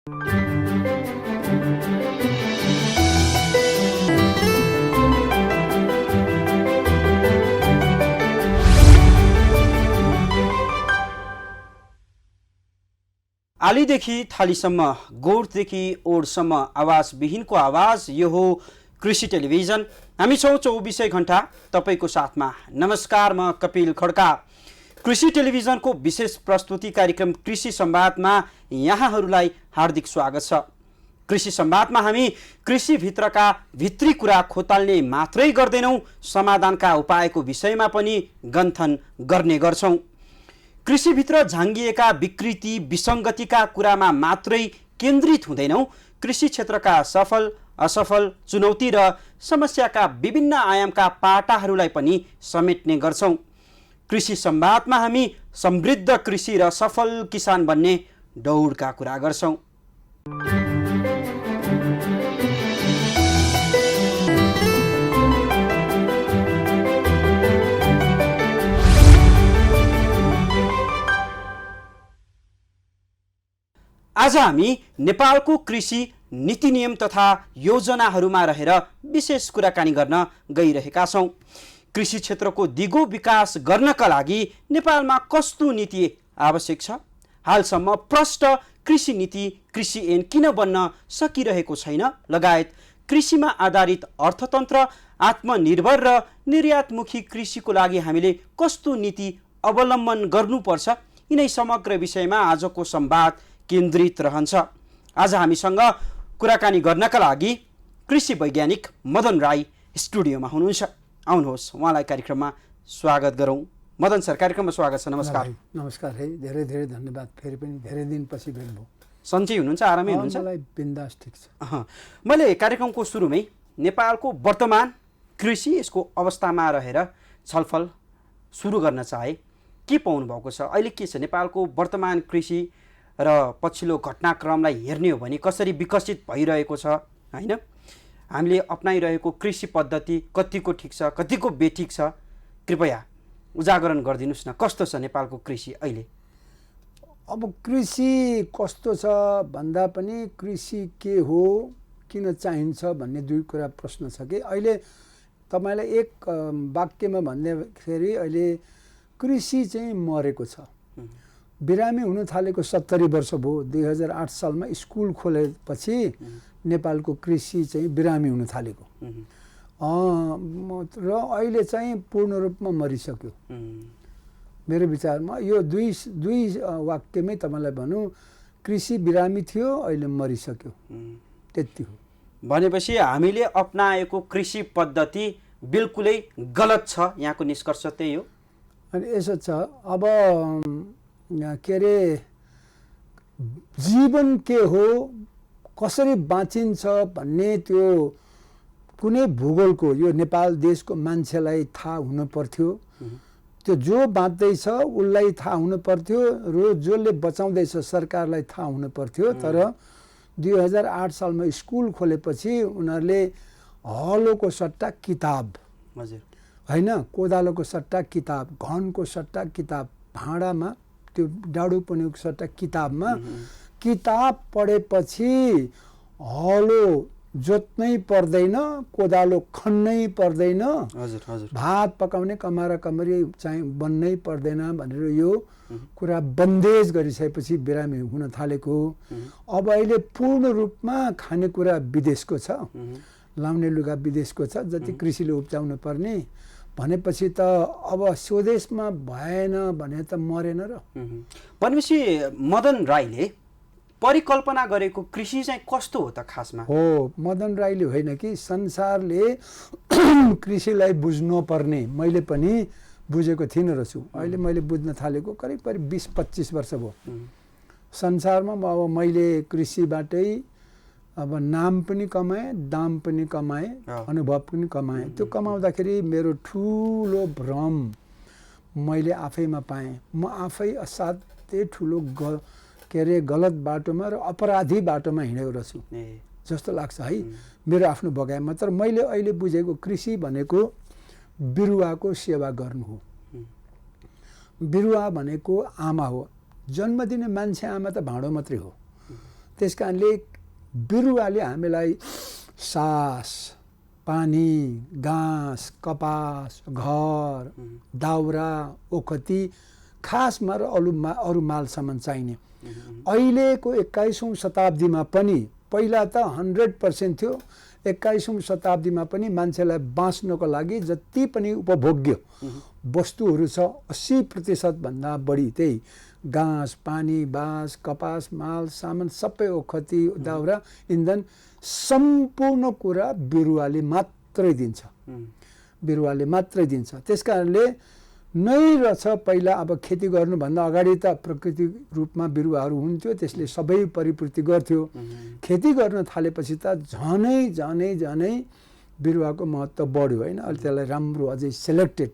आलीदेखि थालीसम्म, गोठदेखि ओडसम्म आवाजविहीनको आवाज, यो हो कृषि टेलिभिजन। हामी छौँ 24 घण्टा तपाईँको साथमा। नमस्कार, म कपिल खड्का। कृषि टेलिभिजनको विशेष प्रस्तुति कार्यक्रम कृषि संवादमा यहाँहरूलाई हार्दिक स्वागत छ। कृषि संवादमा हामी कृषिभित्रका भित्री कुरा खोताल्ने मात्रै गर्दैनौँ, समाधानका उपायको विषयमा पनि गन्थन गर्ने गर्छौँ। कृषिभित्र झाँगिएका विकृति विसङ्गतिका कुरामा मात्रै केन्द्रित हुँदैनौँ, कृषि क्षेत्रका सफल असफल चुनौती र समस्याका विभिन्न आयामका पाटाहरूलाई पनि समेट्ने गर्छौँ। कृषि संवादमा हामी समृद्ध कृषि र सफल किसान बन्ने दौडका कुरा गर्छौँ। आज हामी नेपालको कृषि नीति नियम तथा योजनाहरूमा रहेर विशेष कुराकानी गर्न गइरहेका छौँ। कृषि क्षेत्रको दिगो विकास गर्नका लागि नेपालमा कस्तो नीति आवश्यक छ? हालसम्म प्रष्ट कृषि नीति, कृषि ऐन किन बन्न सकिरहेको छैन लगायत कृषिमा आधारित अर्थतन्त्र, आत्मनिर्भर र निर्यातमुखी कृषिको लागि हामीले कस्तो नीति अवलम्बन गर्नुपर्छ, यिनै समग्र विषयमा आजको संवाद केन्द्रित रहन्छ। आज हामीसँग कुराकानी गर्नका लागि कृषि वैज्ञानिक मदन राई स्टुडियोमा हुनुहुन्छ। आउनुहोस्, उहाँलाई कार्यक्रममा स्वागत गरौँ। मदन सर, कार्यक्रममा स्वागत छ। नमस्कार। नमस्कार है, धेरै धेरै धन्यवाद। फेरि पनि धेरै दिनपछि भेट भयो। सन्चै हुनुहुन्छ? आरामै हुनुहुन्छ? मलाई बिन्दास ठिक छ। मैले कार्यक्रमको सुरुमै नेपालको वर्तमान कृषि, यसको अवस्थामा रहेर छलफल सुरु गर्न चाहे। के पाउनु भएको छ अहिले? के छ नेपालको वर्तमान कृषि र पछिल्लो घटनाक्रमलाई हेर्ने हो भने कसरी विकसित भइरहेको छ, होइन? हामीले अपनाइरहेको कृषि पद्धति कतिको ठिक छ, कतिको बेठिक छ, कृपया उजागरण गरिदिनुहोस् न। कस्तो छ नेपालको कृषि अहिले? अब कृषि कस्तो छ भन्दा पनि कृषि के हो, किन चाहिन्छ भन्ने दुई कुरा प्रश्न छ कि अहिले तपाईँलाई एक वाक्यमा भन्दाखेरि अहिले कृषि चाहिँ मरेको छ। बिरामी हुन थालेको 70 वर्ष भयो। 2008 सालमा स्कुल खोलेपछि नेपालको कृषि चाहिँ बिरामी हुन थालेको र अहिले चाहिँ पूर्ण रूपमा मरिसक्यो। मेरो विचारमा यो दुई वाक्यमै तपाईँलाई भनौँ, कृषि बिरामी थियो, अहिले मरिसक्यो, त्यति हो। भनेपछि हामीले अपनाएको कृषि पद्धति बिल्कुलै गलत छ, यहाँको निष्कर्ष त्यही हो? अनि यसो छ, अब के अरे जीवन के हो, कसरी बाँचिन्छ भन्ने त्यो कुनै भूगोलको, यो नेपाल देशको मान्छेलाई थाहा हुन पर्थ्यो। त्यो जो बाँच्दैछ उसलाई थाहा हुन पर्थ्यो र जसले बचाउँदैछ सरकारलाई थाहा हुन पर्थ्यो। तर 2008 सालमा स्कुल खोलेपछि उनीहरूले हलोको सट्टा किताब, होइन, कोदालोको सट्टा किताब, घनको सट्टा किताब, भाँडामा त्यो डाडु पनिउको सट्टा किताबमा किताब पढेपछि हलो जोत्नै पर्दैन, कोदालो खन्नै पर्दैन, भात पकाउने कमारा कमरी चाहिँ बन्नै पर्दैन भनेर यो कुरा बन्देज गरिसकेपछि बिरामी हुन थालेको। अब अहिले पूर्ण रूपमा खानेकुरा विदेशको छ, लाउने लुगा विदेशको छ, जति कृषिले उब्जाउनु पर्ने भनेपछि त अब स्वदेशमा भएन भने त मरेन र। भनेपछि मदन राईले परिकल्पना गरेको कृषि चाहिँ कस्तो हो त खासमा? हो, मदन राईले होइन कि संसारले कृषिलाई बुझ्नुपर्ने मैले पनि बुझेको थिइनँ रहेछु। अहिले मैले बुझ्न थालेको करिब 20-25 वर्ष भयो। संसारमा अब मैले कृषिबाटै अब नाम पनि कमाएँ, दाम पनि कमाएँ, अनुभव पनि कमाएँ। त्यो कमाउँदाखेरि मेरो ठुलो भ्रम मैले आफैमा पाएँ। म आफै असाध्यै ठुलो गलत बाटोमा र अपराधी बाटोमा हिँडेको रहेछु जस्तो लाग्छ है, मेरो आफ्नो भगाइमा। तर मैले अहिले बुझेको कृषि भनेको बिरुवाको सेवा गर्नु हो। बिरुवा भनेको आमा हो। जन्म दिने मान्छे आमा त भाँडो मात्रै हो। त्यस कारणले बिरुवाले हामीलाई सास, पानी, घाँस, कपास, घर, दाउरा, ओखती, खासमा र अरू माल सामान चाहिने। अहिलेको 21औं शताब्दीमा पनि, पहिला त 100% थियो, 21औं शताब्दीमा पनि मान्छेलाई बाँच्नको लागि जति पनि उपभोग्य वस्तुहरू छ 80% भन्दा बढी त्यही घाँस, पानी, बाँस, कपास, माल सामान सबै, ओखती, दाउरा, इन्धन, सम्पूर्ण कुरा बिरुवाले मात्रै दिन्छ। बिरुवाले मात्रै दिन्छ। त्यसकारणले नै रहेछ पहिला अब खेती गर्नुभन्दा अगाडि त प्राकृतिक रूपमा बिरुवाहरू हुन्थ्यो, त्यसले सबै परिपूर्ति गर्थ्यो। खेती गर्न थालेपछि त झनै बिरुवाको महत्त्व बढ्यो होइन। अहिले त्यसलाई राम्रो अझै सेलेक्टेड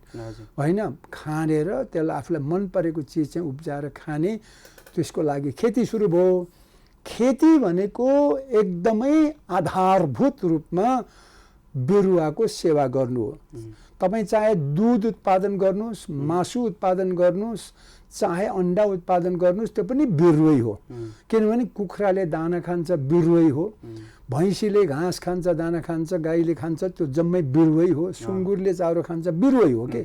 होइन खानेर त्यसलाई आफूलाई मन परेको चिज चाहिँ उब्जाएर खाने, त्यसको लागि खेती सुरु भयो। खेती भनेको एकदमै आधारभूत रूपमा बिरुवाको सेवा गर्नु हो। तपाईँ चाहे दुध उत्पादन गर्नुहोस्, मासु उत्पादन गर्नुहोस्, चाहे अन्डा उत्पादन गर्नुहोस्, त्यो पनि बिरुवै हो। किनभने कुखुराले दाना खान्छ, बिरुवै हो। भैँसीले घाँस खान्छ, दाना खान्छ, गाईले खान्छ, त्यो जम्मै बिरुवै हो। सुँगुरले चारो खान्छ, बिरुवै हो के।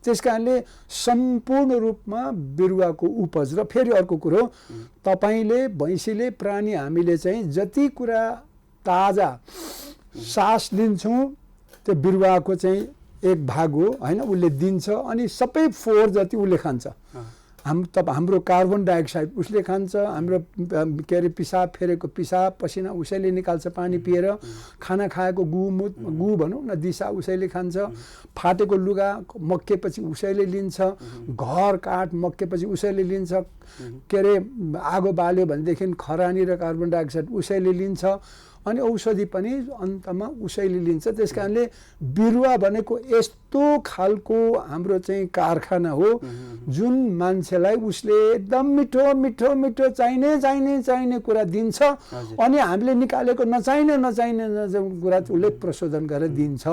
त्यस कारणले सम्पूर्ण रूपमा बिरुवाको उपज। र फेरि अर्को कुरो, तपाईँले भैँसीले प्राणी हामीले चाहिँ जति कुरा ताजा सास लिन्छौँ त्यो बिरुवाको चाहिँ एक भाग हो होइन, उसले दिन्छ। अनि सबै फोहोर जति उसले खान्छ। हाम्रो कार्बन डाइअक्साइड उसले खान्छ, हाम्रो के अरे पिसाब फेरेको पिसाब पसिना उसैले निकाल्छ पानी पिएर, खाना खाएको गु भनौँ न दिशा उसैले खान्छ, फाटेको लुगा मक्केपछि उसैले लिन्छ, घर काठ मक्केपछि उसैले लिन्छ, के अरे आगो बाल्यो भनेदेखि खरानी र कार्बन डाइअक्साइड उसैले लिन्छ, अनि औषधि पनि अन्तमा उसैले लिन्छ। त्यस कारणले बिरुवा भनेको यस्तो खालको हाम्रो चाहिँ कारखाना हो जुन मान्छेलाई उसले एकदम मिठो मिठो मिठो चाहिने कुरा दिन्छ, अनि हामीले निकालेको नचाहिने कुरा उसले प्रशोधन गरेर दिन्छ।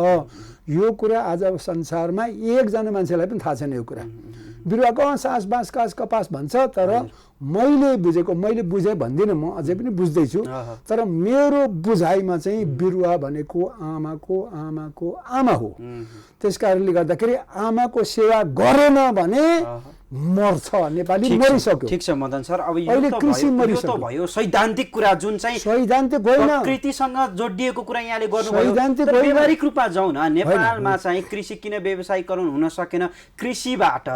यो कुरा आज संसारमा एकजना मान्छेलाई पनि थाहा छैन यो कुरा। बिरुवाको सास, बाँस, कास, कपास भन्छ, तर मैले बुझेँ भन्दिनँ, म अझै पनि बुझ्दैछु, तर मेरो बुझाइमा चाहिँ बिरुवा भनेको आमाको आमा हो। त्यस कारणले गर्दाखेरि आमाको सेवा गरेन भने मर्छ, नेपाली मरिसक्यो। ठिक छ मदन सर, अब अहिले कृषि मरिसक्यो। भयो सैद्धान्तिक कुरा जुन चाहिँ सैद्धान्तिक होइन, प्रकृतिसँग जोडिएको कुरा यहाँले गर्नुभयो। व्यावहारिक रूपमा जाउँ न, नेपालमा चाहिँ कृषि किन व्यवसायीकरण हुन सकेन, कृषिबाट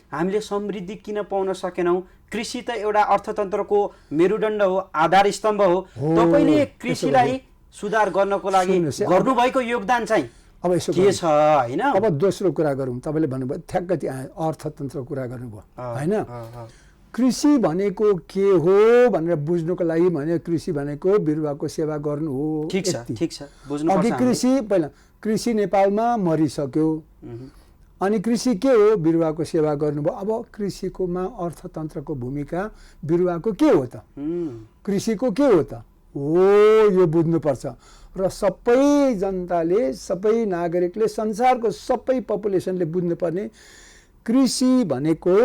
हामीले समृद्धि किन पाउन सकेनौँ? कृषि त एउटा अर्थतन्त्रको मेरुदण्ड हो, आधार स्तम्भ हो। तपाईँले कृषिलाई सुधार गर्नको लागि गर्नुभएको योगदान चाहिँ अब यसो के छ हैन? अब दोस्रो कुरा गरौँ, तपाईँले भन्नुभयो ठ्याक्कै अर्थतन्त्र कुरा गर्नुभयो होइन। कृषि भनेको के हो भनेर बुझ्नुको लागि भने कृषि भनेको बिरुवाको सेवा गर्नु हो। ठिक छ बुझ्नु पर्छ। अघि कृषि पहिला कृषि नेपालमा मरिसक्यो, अनि कृषि के हो? बिरुवाको सेवा गर्नुभयो। अब कृषिकोमा अर्थतन्त्रको भूमिका बिरुवाको के हो त? कृषिको के हो त? हो यो बुझ्नुपर्छ। र सबै जनताले, सबै नागरिकले, संसारको सबै पपुलेसनले बुझ्नुपर्ने कृषि भनेको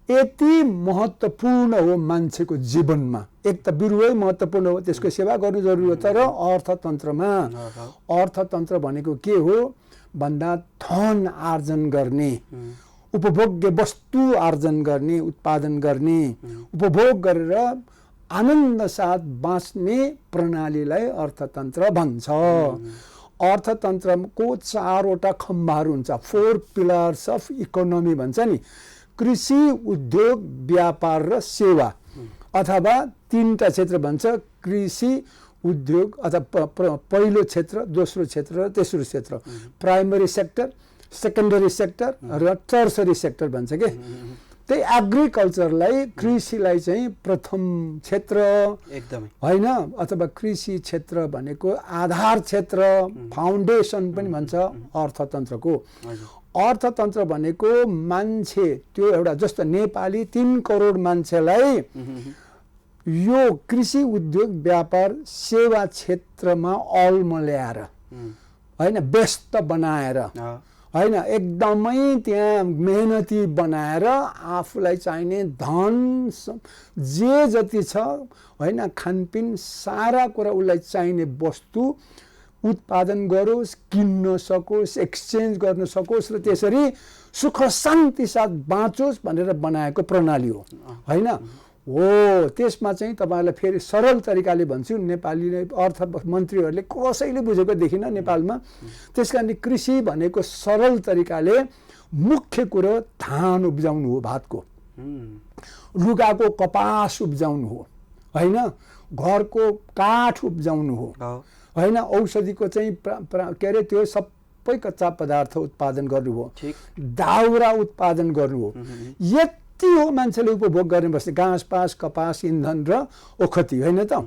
यति महत्त्वपूर्ण हो मान्छेको जीवनमा। एक त बिरुवै महत्त्वपूर्ण हो, त्यसको सेवा गर्नु जरुरी हो, तर अर्थतन्त्र भनेको के हो भन्दा धन आर्जन गर्ने, उपभोग्य वस्तु आर्जन गर्ने, उत्पादन गर्ने, उपभोग गरेर आनन्द साथ बाँच्ने प्रणालीलाई अर्थतन्त्र भन्छ। अर्थतन्त्रको 4वटा खम्बाहरू हुन्छ, 4 पिलर्स अफ इकोनोमी भन्छ नि। कृषि, उद्योग, व्यापार र सेवा, अथवा 3टा क्षेत्र भन्छ, कृषि, उद्योग अथवा पहिलो क्षेत्र, दोस्रो क्षेत्र र तेस्रो क्षेत्र, प्राइमरी सेक्टर, सेकेन्डरी सेक्टर र टर्सरी सेक्टर भन्छ के। त्यही एग्रिकल्चरलाई, कृषिलाई चाहिँ प्रथम क्षेत्र एकदमै होइन, अथवा कृषि क्षेत्र भनेको आधार क्षेत्र, फाउन्डेसन पनि भन्छ अर्थतन्त्रको। अर्थतन्त्र भनेको मान्छे, त्यो एउटा जस्तो नेपाली 3 करोड मान्छेलाई यो कृषि, उद्योग, व्यापार, सेवा क्षेत्रमा अल्मल्याएर होइन, व्यस्त बनाएर होइन एकदमै त्यहाँ मेहनती बनाएर आफूलाई चाहिने धन जे जति छ होइन खानपिन सारा कुरा उसलाई चाहिने वस्तु उत्पादन गरोस्, किन्न सकोस्, एक्सचेन्ज गर्न सकोस् र त्यसरी सुख शान्ति साथ बाँचोस् भनेर बनाएको प्रणाली हो होइन हो। त्यसमा चाहिँ तपाईँहरूलाई फेरि सरल तरिकाले भन्छु, नेपालीले अर्थमन्त्रीहरूले कसैले बुझेको देखिन नेपालमा। त्यस कारण कृषि भनेको सरल तरिकाले मुख्य कुरो धान उब्जाउनु हो, भातको, लुगाको कपास उब्जाउनु हो होइन, घरको काठ उब्जाउनु हो होइन, औषधिको चाहिँ के अरे त्यो सबै कच्चा पदार्थ उत्पादन गर्नु हो, दाउरा उत्पादन गर्नु हो। यति हो मान्छेले उपभोग गर्ने बस्ने, घाँस पास कपास इन्धन र ओखती होइन त,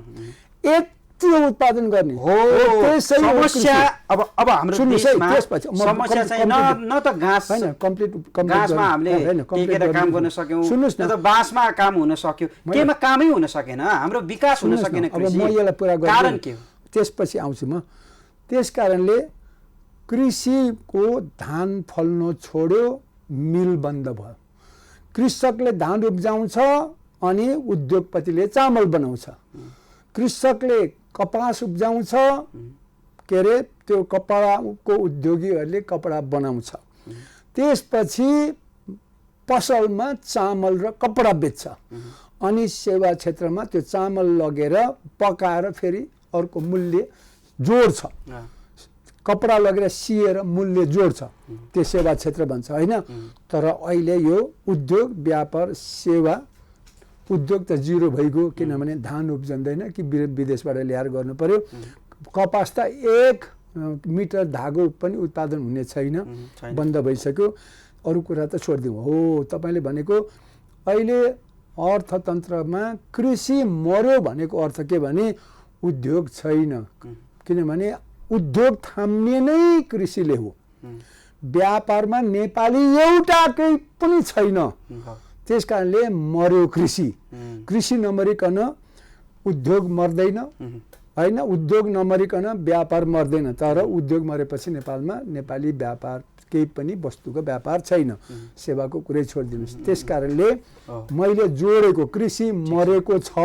यति हो उत्पादन गर्ने हो। समस्या अब हाम्रो देशमा समस्या चाहिँ न त घाँस हैन कम्प्लिट घाँसमा हामीले टेकेर काम गर्न सक्यौं, न त बाँसमा काम हुन सक्यो, केमा कामै हुन सकेन, हाम्रो विकास हुन सकेन। अब म यसलाई पुरा गर्छु, कारण के हो त्यसपछि आउँछु म। त्यस कारणले कृषिको धान फल्न छोड्यो, मिल बन्द भयो। कृषकले धान उब्जाउँछ अनि उद्योगपतिले चामल बनाउँछ, कृषकले कपास उब्जाउँछ के अरे त्यो कपडाको उद्योगीहरूले कपडा बनाउँछ, त्यसपछि पसलमा चामल र कपडा बेच्छ अनि सेवा क्षेत्रमा त्यो चामल लगेर पकाएर फेरि अर्को मूल्य जोड्छ, कपडा लगेर सिएर मूल्य जोड्छ, त्यो सेवा क्षेत्र भन्छ होइन। तर अहिले यो उद्योग व्यापार सेवा उद्योग त जिरो भइगयो, किनभने धान उब्जँदैन कि विदेशबाट ल्याएर गर्नु पर्यो। कपास त 1 मिटर धागो पनि उत्पादन हुने छैन, बन्द भइसक्यो। अरू कुरा त छोडिदिउँ। हो तपाईँले भनेको अहिले अर्थतन्त्रमा कृषि मर्यो भनेको अर्थ के भने उद्योग छैन, किनभने उद्योग थाम्ने नै कृषिले हो। व्यापारमा नेपाली एउटा केही पनि छैन, त्यस कारणले मर्यो कृषि। कृषि नमरिकन उद्योग मर्दैन होइन, उद्योग नमरिकन व्यापार मर्दैन। तर उद्योग मरेपछि नेपालमा नेपाली व्यापार केही पनि वस्तुको व्यापार छैन, सेवाको कुरै छोडिदिनुहोस्। त्यस कारणले मैले जोडेको कृषि मरेको छ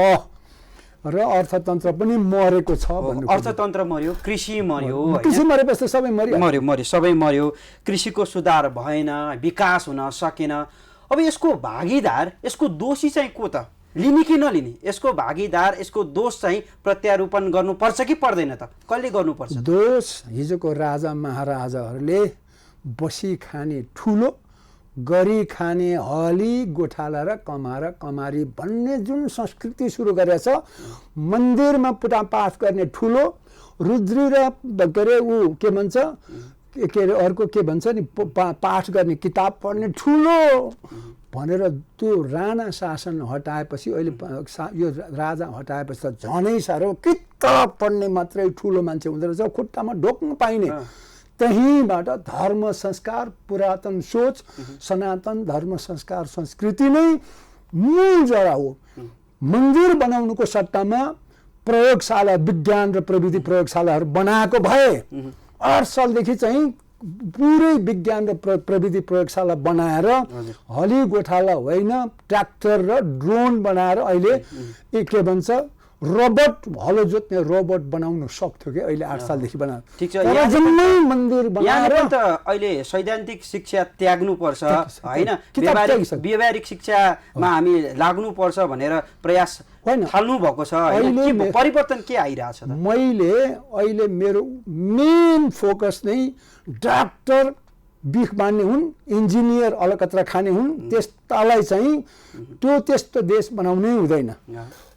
र अर्थतन्त्र पनि मरेको छ भन्नु। अर्थतन्त्र मर्यो, कृषि मर्यो, कृषि मरेपछि सबै मर्यो, सबै मर्यो, कृषिको सुधार भएन, विकास हुन सकेन। अब यसको भागीदार, यसको दोषी चाहिँ को त, लिने कि नलिने? यसको भागीदार, यसको दोष चाहिँ प्रत्यारोपण गर्नुपर्छ कि पर्दैन त? कसले गर्नुपर्छ दोष? हिजोको राजा महाराजाहरूले बसी खाने ठुलो, गरी खाने हली, गोठाला र कमारी भन्ने जुन संस्कृति सुरु गरेछ, मन्दिरमा पूजा पाठ गर्ने ठुलो, रुद्री र के अरे ऊ के भन्छ के अरे अर्को के भन्छ नि पाठ गर्ने किताब पढ्ने ठुलो भनेर त्यो राणा शासन हटाएपछि, अहिले यो राजा हटाएपछि त झनै साह्रो किताब पढ्ने मात्रै ठुलो मान्छे हुँदो रहेछ, खुट्टामा ढोक्न पाइने। त्यहीँबाट धर्म संस्कार, पुरातन सोच, सनातन धर्म संस्कार संस्कृति नै मूल जरा हो। मन्दिर बनाउनुको सट्टामा प्रयोगशाला, विज्ञान र प्रविधि प्रयोगशालाहरू बनाएको भए 8 सालदेखि चाहिँ पुरै विज्ञान र प्रविधि प्रयोगशाला बनाएर हली गोठाला होइन, ट्र्याक्टर र ड्रोन बनाएर अहिले के भन्छ रोबोट, हलो जोत्ने रोबोट बनाउन सक्थ्यो कि अहिले 8 सालदेखि बनाएर। ठीक छ, जम्मै मन्दिर बनाएर त अहिले सैद्धान्तिक शिक्षा त्याग्नुपर्छ होइन, व्यावहारिक शिक्षामा हामी लाग्नुपर्छ भनेर प्रयास थाल्नु भएको छ। अहिले परिवर्तन के आइरहेछ त? अहिले मेरो मेन फोकस नै डाक्टर बिख बान्ने हुन्, इन्जिनियर अलकत्रा खाने हुन्, त्यस्तालाई चाहिँ त्यो त्यस्तो देश बनाउनै हुँदैन।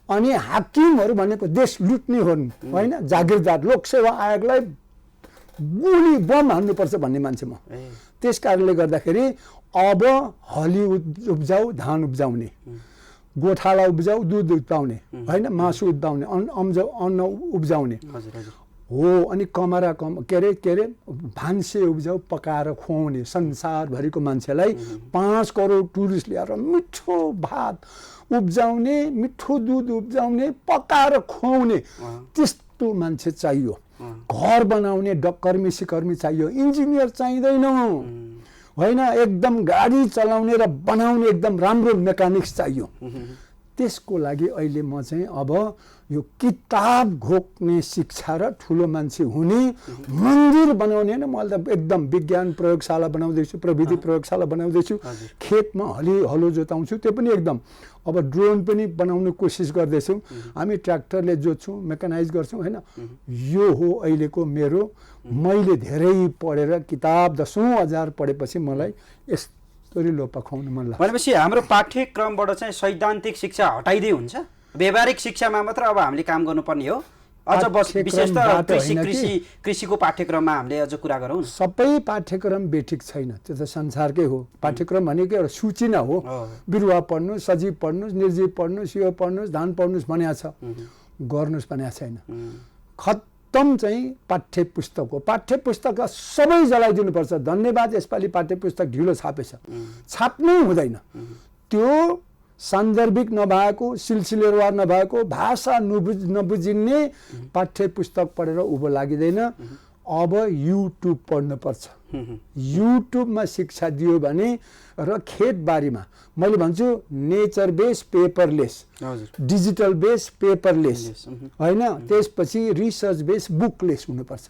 अनि हाकिमहरू भनेको देश लुट्ने हुन् होइन, जागिरदार, लोकसेवा आयोगलाई गोली बम हान्नुपर्छ भन्ने मान्छे म। त्यस कारणले गर्दाखेरि अब हली उब्जाउ, धान उब्जाउने, गोठाला उब्जाउ, दुध उब्जाउने होइन, मासु उब्जाउने, अन्न उब्जाउने हो। अनि के अरे भान्से उब्जाउ, पकाएर खुवाउने, संसारभरिको मान्छेलाई 5 करोड टुरिस्ट ल्याएर मिठो भात उब्जाउने, मिठो दुध उब्जाउने, पकाएर खुवाउने, त्यस्तो मान्छे चाहियो। घर बनाउने कर्मी सिकर्मी चाहियो, इन्जिनियर चाहिँदैन होइन, एकदम गाडी चलाउने र बनाउने एकदम राम्रो मेकानिक्स चाहियो। त्यसको लागि अहिले म चाहिँ अब यो किताब घोक्ने शिक्षा र ठुलो मान्छे हुने, मन्दिर बनाउने होइन, मैले त एकदम विज्ञान प्रयोगशाला बनाउँदैछु, प्रविधि प्रयोगशाला बनाउँदैछु, खेतमा हलो जोताउँछु, त्यो पनि एकदम अब ड्रोन पनि बनाउने कोसिस गर्दैछौँ हामी, ट्र्याक्टरले जोत्छौँ, मेकानाइज गर्छौँ होइन। यो हो अहिलेको मेरो, मैले धेरै पढेर किताब दशौँ हजार पढेपछि मलाई यस्तरी लोपा खुवाउनु मन लाग्छ। भनेपछि हाम्रो पाठ्यक्रमबाट चाहिँ सैद्धान्तिक शिक्षा हटाइदिए हुन्छ, व्यावहारिक शिक्षामा मात्र अब हामीले काम गर्नुपर्ने हो। अझ विशेष त कृषिको पाठ्यक्रममा हामीले अझ कुरा गरौँ। सबै पाठ्यक्रम बेठिक छैन, त्यो त संसारकै हो। पाठ्यक्रम भनेको एउटा सूची नै हो, बिरुवा पढ्नुहोस्, सजीव पढ्नुहोस्, निर्जीव पढ्नुहोस्, यो पढ्नुहोस्, धान पढ्नुहोस् भनेको छ, गर्नुहोस् भनेको छैन। खत्तम चाहिँ पाठ्य पुस्तक हो। पाठ्य पुस्तक सबै जलाइदिनुपर्छ। धन्यवाद, यसपालि पाठ्य पुस्तक ढिलो छापेछ, छाप्नै हुँदैन। त्यो सान्दर्भिक नभएको, सिलसिलेवार नभएको, भाषा नबुझिने पाठ्य पुस्तक पढेर उँभो लागिँदैन। अब युट्युब पढ्नुपर्छ। युट्युबमा शिक्षा दियो भने र खेतबारीमा मैले भन्छु nature base paperless, digital base paperless होइन, त्यसपछि रिसर्च बेस बुकलेस हुनुपर्छ।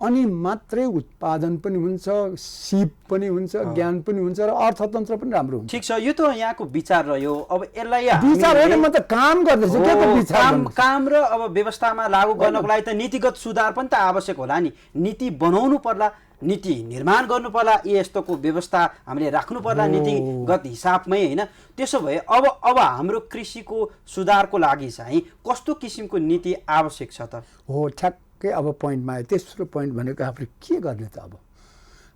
अनि मात्रै उत्पादन पनि हुन्छ, सिप पनि हुन्छ, ज्ञान पनि हुन्छ र अर्थतन्त्र पनि राम्रो हुन्छ। ठिक छ, यो त यहाँको विचार रह्यो। अब यसलाई विचार होइन, म त काम गर्दैछु। के को विचार? काम र अब व्यवस्थामा लागू गर्नको लागि त नीतिगत सुधार पनि त आवश्यक होला नि। नीति बनाउनु पर्ला, नीति निर्माण गर्नु पर्ला, यस्तोको व्यवस्था हामीले राख्नु पर्ला नीतिगत हिसाबमै होइन। त्यसो भए अब हाम्रो कृषिको सुधारको लागि चाहिँ कस्तो किसिमको नीति आवश्यक छ त? हो, ठ्याक्कै अब पोइन्टमा आयो। तेस्रो पोइन्ट भनेको आफूले के गर्ने त? अब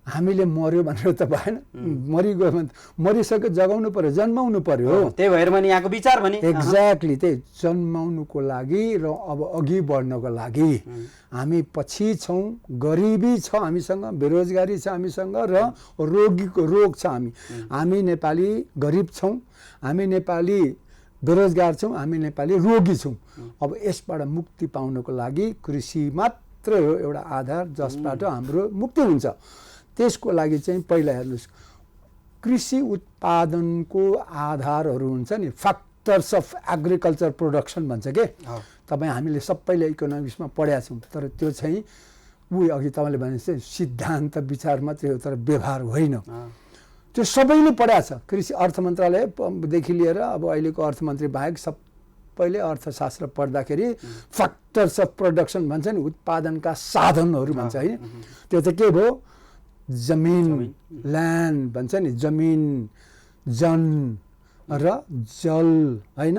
हामीले मर्यो भनेर त भएन, मरिगयो भने मरिसक्यो, जगाउनु पर्यो, जन्माउनु पर्यो। त्यही भएर मैले यहाँको विचार भने एक्ज्याक्टली त्यही जन्माउनुको लागि र अब अघि बढ्नको लागि हामी पछि छौँ, गरिबी छ हामीसँग, बेरोजगारी छ हामीसँग र रोग छ। हामी नेपाली गरिब छौँ, हामी नेपाली बेरोजगार छौँ, हामी नेपाली रोगी छौँ। अब यसबाट मुक्ति पाउनको लागि कृषि मात्र हो एउटा आधार जसबाट हाम्रो मुक्ति हुन्छ। त्यसको लागि चाहिँ पहिला हेर्नुहोस्, कृषि उत्पादनको आधारहरू हुन्छ नि, फ्याक्टर्स अफ एग्रिकल्चर प्रोडक्सन भन्छ के। तपाईँ हामीले सबैले इकोनोमिक्समा पढाएको छौँ, तर त्यो चाहिँ अघि तपाईँले भने चाहिँ सिद्धान्त विचार मात्रै हो, तर व्यवहार होइन। त्यो सबैले पढाएको छ। कृषि अर्थ मन्त्रालयदेखि लिएर अब अहिलेको अर्थमन्त्री बाहेक सबैले अर्थशास्त्र पढ्दाखेरि फ्याक्टर्स अफ प्रोडक्सन भन्छ नि, उत्पादनका साधनहरू भन्छ होइन। त्यो चाहिँ के भयो? जमिन, ल्यान्ड भन्छ नि, जमिन, जन र जल होइन।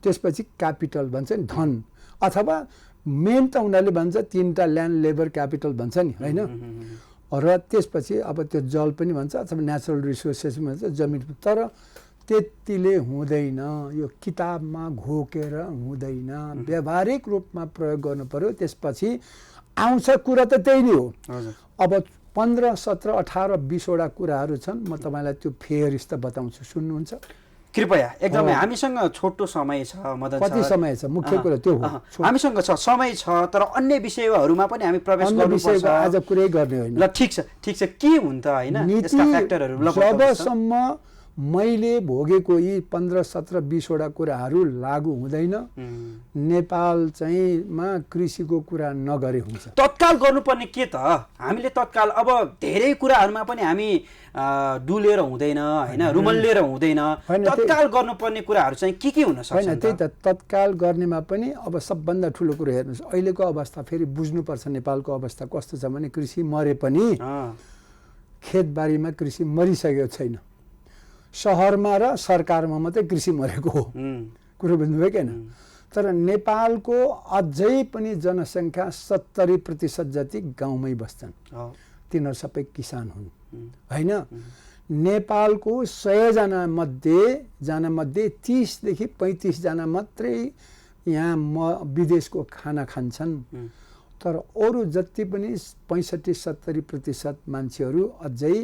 त्यसपछि क्यापिटल भन्छ नि, धन, अथवा मेन त उनीहरूले भन्छ तिनवटा ल्यान्ड, लेबर, क्यापिटल भन्छ नि होइन। र त्यसपछि अब त्यो जल पनि भन्छ अथवा नेचुरल रिसोर्सेस पनि भन्छ, जमिन। तर त्यतिले हुँदैन, यो किताबमा घोकेर हुँदैन, व्यावहारिक रूपमा प्रयोग गर्नु पर्यो। त्यसपछि आउँछ कुरा त त्यही नै हो। अब 15, 17, 18, 20वटा कुराहरू छन्। म तपाईँलाई त्यो फेरिस्त बताउँछु, सुन्नुहुन्छ? कृपया। एकदमै हामीसँग छोटो समय छ मदन सर। कति समय छ? मुख्य कुरा त्यो हो। हामीसँग छ, समय छ, तर अन्य विषयहरूमा पनि हामी प्रवेश गर्नुपर्छ। आज कुरै गर्ने होइन। ल ठिक छ, ठिक छ। के हुन्छ होइन यसका फ्याक्टरहरू? जबसम्म मैले भोगेको यी 15, 17, 20वटा कुराहरू लागू हुँदैन, नेपाल चाहिँ कृषिको कुरा नगरे हुन्छ। तत्काल गर्नुपर्ने के त? हामीले तत्काल अब धेरै कुराहरूमा पनि हामी डुलेर हुँदैन होइन, रुमल्लिएर हुँदैन। तत्काल गर्नुपर्ने कुराहरू चाहिँ के हुन सक्छ? होइन, त्यही त तत्काल गर्नेमा पनि अब सबभन्दा ठुलो कुरो हेर्नुहोस्, अहिलेको अवस्था फेरि बुझ्नुपर्छ। नेपालको अवस्था कस्तो छ भने कृषि मरे पनि खेतबारीमा कृषि मरिसकेको छैन। सहरमा र सरकारमा मात्रै कृषि मरेको हो। कुरो बुझ्नुभयो कि होइन? तर नेपालको अझै पनि जनसङ्ख्या 70% जति गाउँमै बस्छन्। तिनीहरू सबै किसान हुन् होइन। नेपालको 100जना मध्ये 30 देखि 35 जना मात्रै यहाँ विदेशको खाना खान्छन्। तर अरू जति पनि 65-70% मान्छेहरू अझै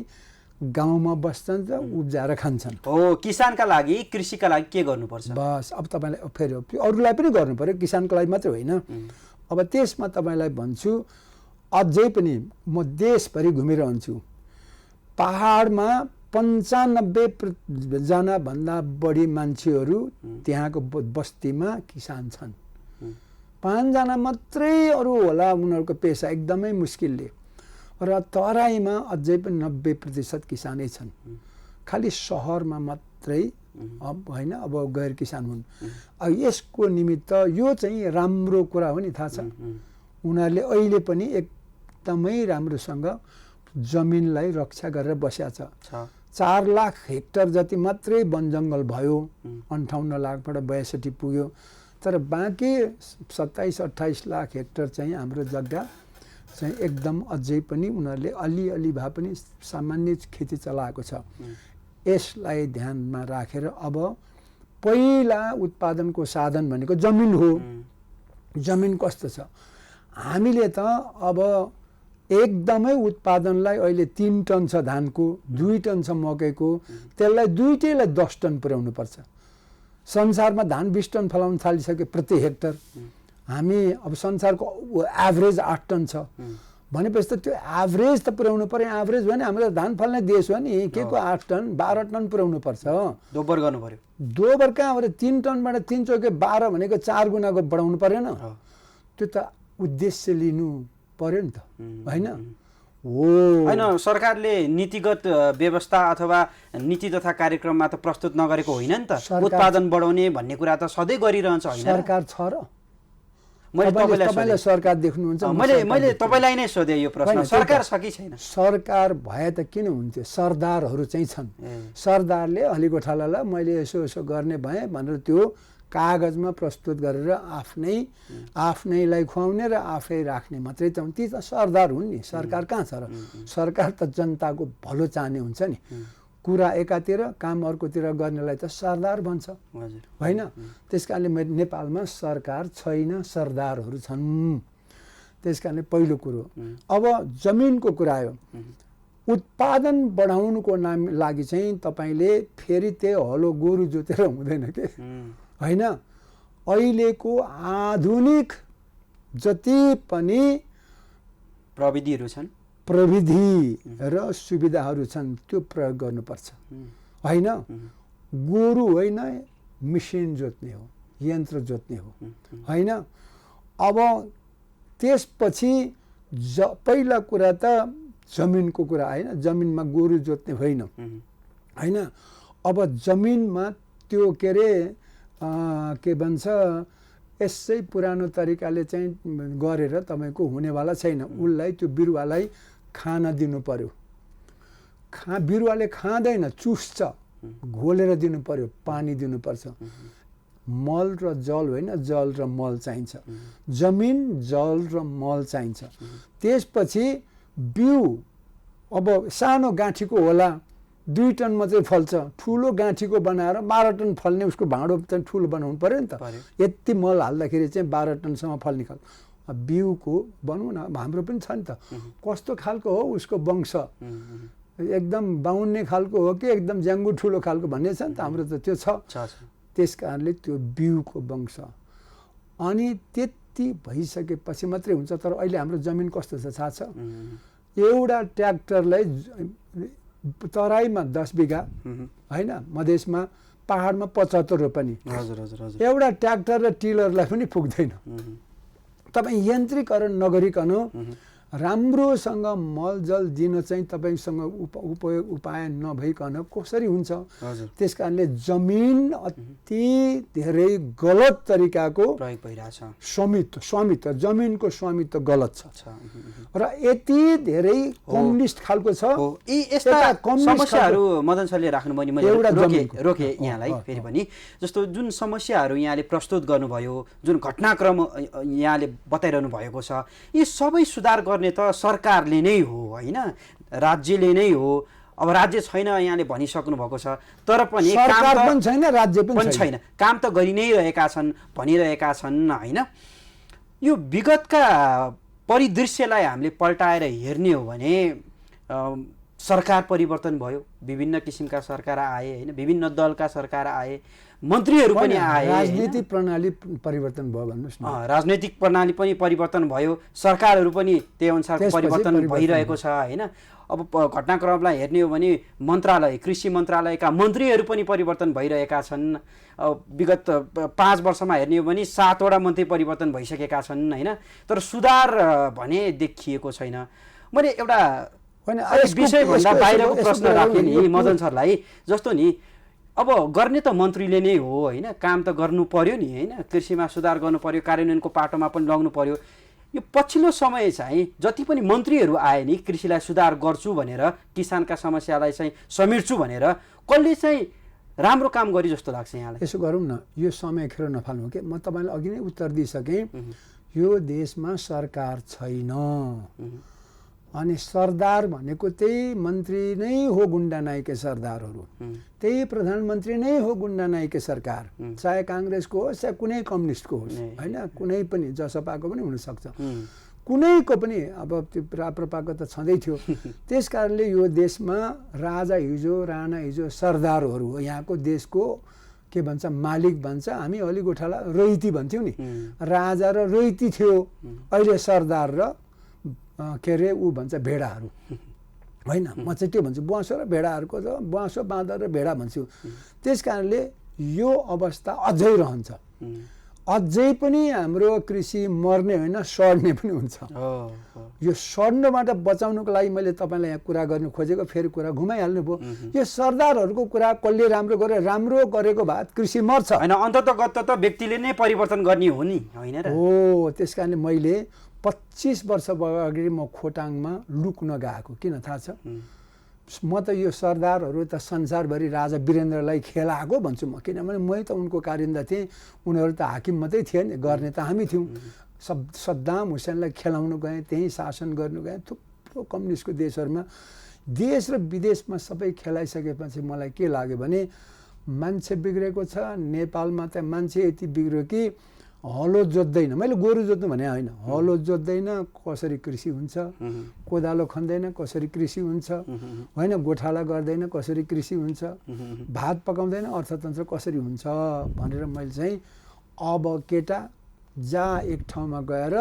गाउँमा बस्छन् र उब्जाएर खान्छन्। हो, किसानका लागि, कृषिका लागि के गर्नुपर्छ? बस अब तपाईँलाई फेरि अरूलाई पनि गर्नु पर्यो, किसानको लागि मात्रै होइन। अब त्यसमा तपाईँलाई भन्छु अझै पनि म देशभरि घुमिरहन्छु। पहाडमा 95 जनाभन्दा बढी मान्छेहरू त्यहाँको बस्तीमा किसान छन्। 5 जना मात्रै अरू होला उनीहरूको पेसा एकदमै मुस्किलले। र तराईमा अझै पनि 90% किसानै छन्। खालि सहरमा मात्रै अब होइन अब गैर किसान हुन्। अब यसको निमित्त यो चाहिँ राम्रो कुरा हो नि, थाहा छ। उनीहरूले अहिले पनि एकदमै राम्रोसँग जमिनलाई रक्षा गरेर बसेका छ। 4 लाख हेक्टर जति मात्रै वन जङ्गल भयो, 58 लाखबाट 62 पुग्यो। तर बाँकी 27-28 लाख हेक्टर चाहिँ हाम्रो जग्गा चाहिँ एकदम अझै पनि उनीहरूले अलिअलि भए पनि सामान्य खेती चलाएको छ। यसलाई ध्यानमा राखेर अब पहिला उत्पादनको साधन भनेको जमिन हो। जमिन कस्तो छ, हामीले त अब एकदमै उत्पादनलाई अहिले 3 टन छ धानको, 2 टन छ मकैको, त्यसलाई दुईटैलाई 10 टन पुर्याउनु पर्छ। संसारमा धान 20 टन फलाउन थालिसक्यो प्रति हेक्टर। हामी अब संसारको एभरेज 8 टन छ भनेपछि त त्यो एभरेज त पुर्याउनु पर्यो। एभरेज भने हाम्रो धान फल्ने देश हो नि, के को 8 टन 12 टन पुर्याउनु पर्छ। दोबर गर्नु पर्यो। दोबर कहाँबाट 3 टनबाट 3 चौके 12 भनेको 4 गुणाको बढाउनु परेन? त्यो त उद्देश्य लिनु पर्यो नि त, होइन? होइन, सरकारले नीतिगत व्यवस्था अथवा नीति तथा कार्यक्रममा त प्रस्तुत नगरेको होइन नि त। उत्पादन बढाउने भन्ने कुरा त सधैँ गरिरहन्छ, होइन? सरकार छ र मैले तपाईले सरकार देख्नुहुन्छ? मैले तपाईलाई नै सोधेँ यो प्रश्न, सरकार छ कि छैन? सरकार भए त किन हुन्थ्यो? सरदारहरू चाहिँ छन्। सरदारले हलिगोठालालाई मैले यसो गर्ने भएँ भनेर त्यो कागजमा प्रस्तुत गरेर आफ्नैलाई खुवाउने र आफै राख्ने मात्रै त हुन्। ती त सरदार हुन् नि। सरकार कहाँ छ र? सरकार त जनताको भलो चाहने हुन्छ नि। कुरा एकातिर काम अर्कोतिर गर्नेलाई त सरदार भन्छ, होइन? त्यस कारणले नेपालमा सरकार छैन, सरदारहरू छन्। त्यस कारणले पहिलो कुरो। अब जमिनको कुरा आयो। उत्पादन बढाउनुको लागि चाहिँ तपाईँले फेरि त्यो हलो गोरु जोतेर हुँदैन के, होइन? अहिलेको आधुनिक जति पनि प्रविधिहरू छन्, प्रविधि र सुविधाहरू छन्, त्यो प्रयोग गर्नुपर्छ, होइन? गोरु होइन, मिसिन जोत्ने हो, यन्त्र जोत्ने हो, होइन? अब त्यसपछि पहिला कुरा त जमिनको कुरा आएन। जमिनमा गोरु जोत्ने होइन, होइन? अब जमिनमा त्यो के अरे के भन्छ, यसै पुरानो तरिकाले चाहिँ गरेर तपाईँको हुनेवाला छैन। उसलाई त्यो बिरुवालाई खान दिनु पर्यो। बिरुवाले खाँदैन, चुस्छ, घोलेर दिनु पर्यो, पानी दिनुपर्छ। मल र जल होइन, जल र मल चाहिन्छ। जमिन, जल र मल चाहिन्छ। त्यसपछि बिउ अब सानो गाँठीको होला, 2 टन मात्रै फल्छ। ठुलो गाँठीको बनाएर 12 टन फल्ने उसको भाँडो चाहिँ ठुलो बनाउनु पर्यो नि त। यति मल हाल्दाखेरि चाहिँ 12 टनसम्म फल्ने खालको बिउको बनाउँ न। हाम्रो पनि छ नि त। कस्तो खालको हो उसको वंश, एकदम बाउन्ने खालको हो कि एकदम ज्याङ्गु ठुलो खालको भन्ने छ नि त। हाम्रो त त्यो छ। त्यस कारणले त्यो बिउको वंश। अनि त्यति भइसकेपछि मात्रै हुन्छ। तर अहिले हाम्रो जमिन कस्तो छ थाहा छ? एउटा ट्र्याक्टरलाई तराईमा 10 बिघा, होइन? मधेसमा पहाडमा 75 रोपनी। एउटा ट्र्याक्टर र टिलरलाई पनि पुग्दैन। तपाईँ यन्त्रीकरण नगरिकन राम्रोसँग मलजल दिन चाहिँ तपाईँसँग उपाय नभइकन कसरी हुन्छ? त्यस कारणले जमिन अति धेरै गलत तरिकाको प्रयोग भइरहेछ। स्वामित्व जमिनको स्वामित्व गलत छ र यति धेरै कम्युनिस्ट खालको छ। यस्ता समस्याहरू मदन सरले राख्नुभयो नि, मैले रोके यहाँलाई फेरि पनि। जस्तो जुन समस्याहरू यहाँले प्रस्तुत गर्नुभयो, जुन घटनाक्रम यहाँले बताइरहनु भएको छ, यी सबै सुधार गर्ने त सरकारले नै हो, होइन? राज्यले नै हो। अब राज्य छैन यहाँले भनिसक्नु भएको छ, तर पनि सरकार पनि छैन, राज्य पनि छैन। काम त गरि नै रहेका छन्, भनिरहेका छन्, होइन? यो विगतका परिदृश्यलाई हामीले पल्टाएर हेर्ने हो भने सरकार परिवर्तन भयो, विभिन्न किसिमका सरकार आए होइन, विभिन्न दलका सरकार आए, मन्त्रीहरू पनि आए, राजनीतिक प्रणाली परिवर्तन भयो भन्नुहोस् न। राजनैतिक प्रणाली पनि परिवर्तन भयो, सरकारहरू पनि त्यही अनुसारको परिवर्तन भइरहेको छ होइन। अब घटनाक्रमलाई हेर्ने हो भने मन्त्रालय, कृषि मन्त्रालयका मन्त्रीहरू पनि परिवर्तन भइरहेका छन्। विगत 5 वर्षमा हेर्ने हो भने 7वटा मन्त्री परिवर्तन भइसकेका छन् होइन। तर सुधार भने देखिएको छैन। मैले एउटा विषयभन्दा बाहिरको प्रश्न राखेँ नि मदन सरलाई, जस्तो नि अब गर्ने त मन्त्रीले नै हो होइन, काम त गर्नु पर्यो नि होइन, कृषिमा सुधार गर्नु पर्यो, कार्यान्वयनको पाटोमा पनि लग्नु पर्यो। यो पछिल्लो समय चाहिँ जति पनि मन्त्रीहरू आए नि कृषिलाई सुधार गर्छु भनेर, किसानका समस्यालाई चाहिँ समेट्छु भनेर, कसले चाहिँ राम्रो काम गरे जस्तो लाग्छ यहाँलाई? यसो गरौँ न, यो समय खेर नफाल्नु के, म तपाईँलाई अघि नै उत्तर दिइसकेँ। यो देशमा सरकार छैन, अनि सरदार भनेको त्यही मन्त्री नै हो, गुन्डा नाइके सरदारहरू, त्यही प्रधानमन्त्री नै हो गुन्डा नाइके सरकार, चाहे काङ्ग्रेसको होस् चाहे कुनै कम्युनिस्टको होस् होइन, कुनै पनि जसपाको पनि हुनसक्छ, कुनैको पनि। अब त्यो राप्रपाको त छँदै थियो। त्यस कारणले यो देशमा राजा हिजो, राणा हिजो सरदारहरू हो, यहाँको देशको के भन्छ मालिक भन्छ, हामी अलि गोठाला रैती भन्थ्यौँ नि, राजा र रैती थियो। अहिले सरदार र के अरे ऊ भन्छ भेडाहरू होइन, म चाहिँ त्यो भन्छु, ब्वाँसो र भेडाहरूको त ब्वाँसो, बाँदर र भेडा भन्छु। त्यस कारणले यो अवस्था अझै रहन्छ। अझै पनि हाम्रो कृषि मर्ने होइन, सड्ने पनि हुन्छ। यो सड्नबाट बचाउनुको लागि मैले तपाईँलाई यहाँ कुरा गर्नु खोजेको, फेरि कुरा घुमाइहाल्नु भयो। यो सरदारहरूको कुरा कसले राम्रो गर्यो, राम्रो गरेको भए कृषि मर्छ होइन, अन्ततगत त व्यक्तिले नै परिवर्तन गर्ने हो नि होइन र? हो, त्यस कारणले मैले 25 वर्ष अगाडि म खोटाङमा लुक्न गएको। किन थाहा छ? म त यो सरदारहरू त संसारभरि राजा वीरेन्द्रलाई खेलाएको भन्छु म, किनभने मै त उनको कारिन्दा थिएँ, उनीहरू त हाकिम मात्रै थिए नि, गर्ने त हामी थियौँ। सद्दाम हुसेनलाई खेलाउनु गएँ, त्यहीँ शासन गर्नु गएँ थुप्रो कम्युनिस्टको देशहरूमा। देश र विदेशमा सबै खेलाइसकेपछि मलाई के लाग्यो भने मान्छे बिग्रेको छ नेपालमा, त मान्छे यति बिग्रियो कि हलो जोत्दैन, मैले गोरु जोत्नु भने होइन, हलो जोत्दैन कसरी कृषि हुन्छ, कोदालो खन्दैन कसरी कृषि हुन्छ होइन, गोठाला गर्दैन कसरी कृषि हुन्छ, भात पकाउँदैन अर्थतन्त्र कसरी हुन्छ भनेर मैले चाहिँ अब केटा जा एक ठाउँमा गएर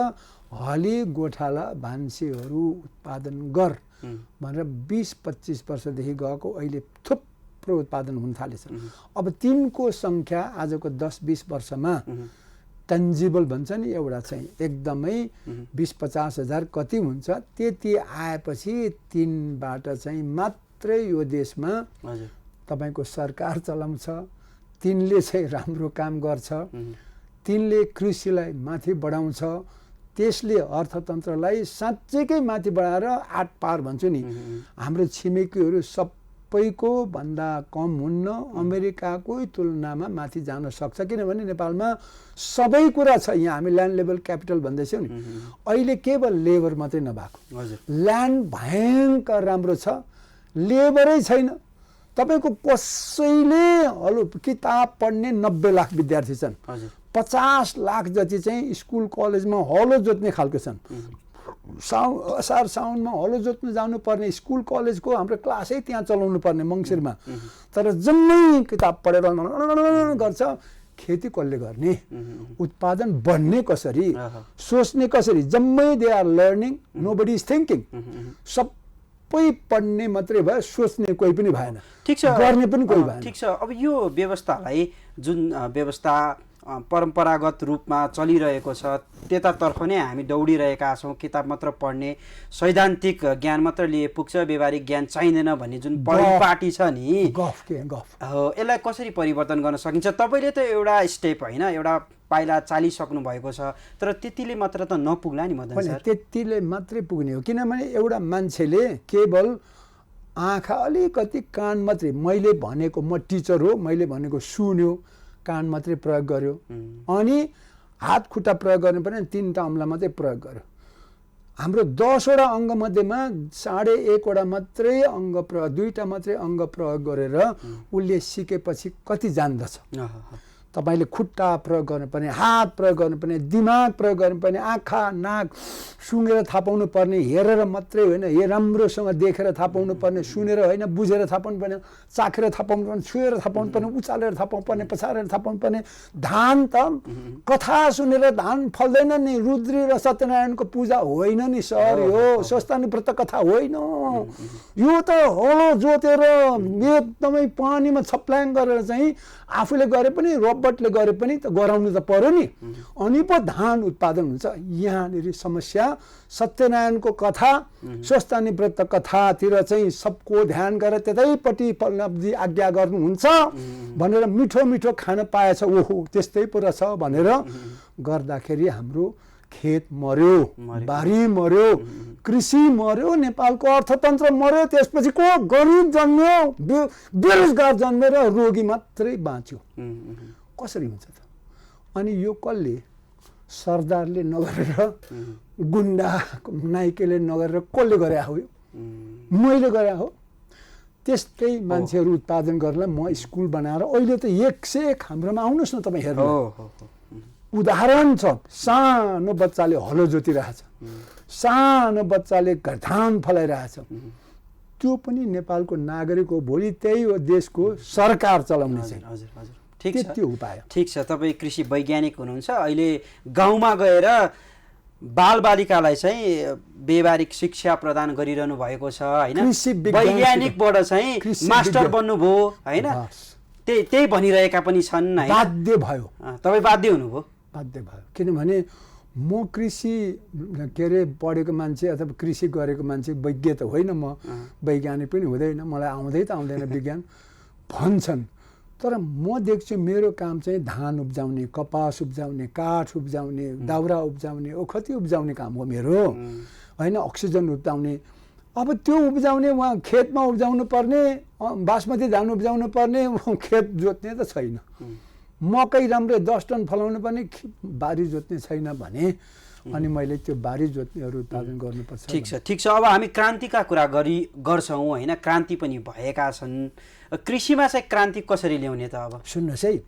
हली गोठाला भान्सेहरू उत्पादन गर भनेर 20-25 वर्षदेखि गएको, अहिले थुप्रो उत्पादन हुन थालेछ। अब तिनको सङ्ख्या आजको 10-20 वर्षमा टेन्जिबल भन्छ नि एउटा चाहिँ एकदमै 20-50 हजार कति हुन्छ, त्यति आएपछि तिनबाट चाहिँ मात्रै यो देशमा तपाईँको सरकार चलाउँछ, तिनले चाहिँ राम्रो काम गर्छ, तिनले कृषिलाई माथि बढाउँछ, त्यसले अर्थतन्त्रलाई साँच्चैकै माथि बढाएर आठ पार भन्छु नि। हाम्रो छिमेकीहरू सबैको भन्दा कम हुन्न, अमेरिकाकै तुलनामा माथि जान सक्छ, किनभने नेपालमा सबै कुरा छ। यहाँ हामी ल्यान्ड लेभल क्यापिटल भन्दैछौँ नि, अहिले केवल लेबर मात्रै नभएको, ल्यान्ड भयङ्कर राम्रो छ, लेबरै छैन। तपाईँको कसैले किताब पढ्ने 90 लाख विद्यार्थी छन्, 50 लाख जति चाहिँ स्कुल कलेजमा हलो जोत्ने खालको छन्। असार साउनमा हलो जोत्नु जानुपर्ने स्कुल कलेजको हाम्रो क्लासै त्यहाँ चलाउनु पर्ने मङ्सिरमा, तर जम्मै किताब पढेर गर्छ। खेती कसले गर्ने, उत्पादन बढ्ने कसरी, सोच्ने कसरी, जम्मै they are learning, nobody is thinking. सबै पढ्ने मात्रै भयो, सोच्ने कोही पनि भएन, ठिक छ, गर्ने पनि कोही भएन। ठिक छ। अब यो व्यवस्थालाई जुन व्यवस्था परम्परागत रूपमा चलिरहेको छ त्यतातर्फ नै हामी दौडिरहेका छौँ। किताब मात्र पढ्ने, सैद्धान्तिक ज्ञान मात्र लिए पुग्छ, व्यवहारिक ज्ञान चाहिँदैन भन्ने जुन परिपाटी छ नि, यसलाई कसरी परिवर्तन गर्न सकिन्छ? तपाईँले त एउटा स्टेप होइन, एउटा पाइला चालिसक्नु भएको छ, तर त्यतिले मात्र त नपुग्ला नि मदन सर? त्यतिले मात्रै पुग्ने हो, किनभने एउटा मान्छेले केवल आँखा अलिकति कान मात्रै, मैले भनेको, म टिचर हो, मैले भनेको सुन्यो, कान मात्रै प्रयोग गर्यो, अनि हात खुट्टा प्रयोग गर्नु पर्ने 3टा अम्ला मात्रै प्रयोग गर्यो। हाम्रो 10वटा अङ्ग मध्येमा 1.5 मात्रै अङ्ग प्रयोग, 2टा मात्रै अङ्ग प्रयोग गरेर उसले सिकेपछि कति जान्दछ? तपाईँले खुट्टा प्रयोग गर्नुपर्ने, हात प्रयोग गर्नुपर्ने, दिमाग प्रयोग गर्नुपर्ने, आँखा नाक सुँगेर थाहा पाउनु पर्ने, हेरेर मात्रै होइन, राम्रोसँग देखेर थाहा पाउनु पर्ने, सुनेर होइन बुझेर थाहा पाउनु पर्ने, चाखेर थाहा पाउनु पर्ने, छुएर थाहा पाउनु पर्ने, उचालेर थाहा पाउनु पर्ने, पछारेर थाहा पाउनु पर्ने। धान त कथा सुनेर धान फल्दैन नि, रुद्री र सत्यनारायणको पूजा होइन नि सर, यो स्वस्थानी व्रत कथा होइन। यो त हलो जोतेर एकदमै पानीमा छप्ल्याङ गरेर चाहिँ आफूले गरे पनि रोबोटले गरे पनि त गराउनु त पर्यो नि, अनि पो धान उत्पादन हुन्छ। यहाँनिर समस्या सत्यनारायणको कथा स्वस्थानी व्रत कथातिर चाहिँ सबको ध्यान गरेर त्यतैपट्टि पल्लवजी आज्ञा गर्नुहुन्छ भनेर मिठो मिठो खान पाएछ, ओहो त्यस्तै पो रहेछ भनेर गर्दाखेरि हाम्रो खेत मर्यो, बारी मर्यो, कृषि मर्यो, नेपालको अर्थतन्त्र मर्यो, त्यसपछि को गरिब जन्म्यो, बेरोजगार जन्मेर रोगी मात्रै बाँच्यो। कसरी हुन्छ त? अनि यो कसले? सरदारले नगरेर, गुन्डा नाइकेले नगरेर कसले गरे हो? यो मैले गरे हो। त्यस्तै मान्छेहरू उत्पादन गर्नलाई म स्कुल बनाएर अहिले त 101 हाम्रोमा आउनुहोस् न तपाईँ हेर्नु। उदाहरण छ, सानो बच्चाले हलो जोतिरहेछ, सानो बच्चाले धान फलाइरहेछ, त्यो पनि नेपालको नागरिक हो, भोलि त्यही हो देशको सरकार चलाउने चाहिँ। हजुर हजुर ठिक छ, त्यो उपाय ठिक छ। तपाईँ कृषि वैज्ञानिक हुनुहुन्छ, अहिले गाउँमा गएर बालबालिकालाई चाहिँ व्यावहारिक शिक्षा प्रदान गरिरहनु भएको छ होइन, वैज्ञानिकबाट चाहिँ मास्टर बन्नुभयो होइन, त्यही भनिरहेका पनि छन् होइन। बाध्य भयो, तपाईँ बाध्य हुनुभयो? बाध्य भयो, किनभने म कृषि के अरे पढेको मान्छे अथवा कृषि गरेको मान्छे वैज्ञ त होइन, म वैज्ञानिक पनि हुँदैन, मलाई आउँदै त आउँदैन विज्ञान भन्छन्, तर म देख्छु मेरो काम चाहिँ धान उब्जाउने, कपास उब्जाउने, काठ उब्जाउने, दाउरा उब्जाउने, ओखती उब्जाउने काम हो मेरो होइन, अक्सिजन उब्जाउने। अब त्यो उब्जाउने उहाँ खेतमा उब्जाउनु पर्ने, बासमती धान उब्जाउनु पर्ने, खेत जोत्ने त छैन। मकै राम्रो 10 टन फलाउनु पर्ने, बारी जोत्ने छैन भने अनि मैले त्यो बारी जोत्नेहरू उत्पादन गर्नुपर्छ। ठिक छ, ठिक छ। अब हामी क्रान्तिका कुरा गर्छौँ होइन, क्रान्ति पनि भएका छन्। कृषिमा चाहिँ क्रान्ति कसरी ल्याउने त? अब सुन्नुहोस् है,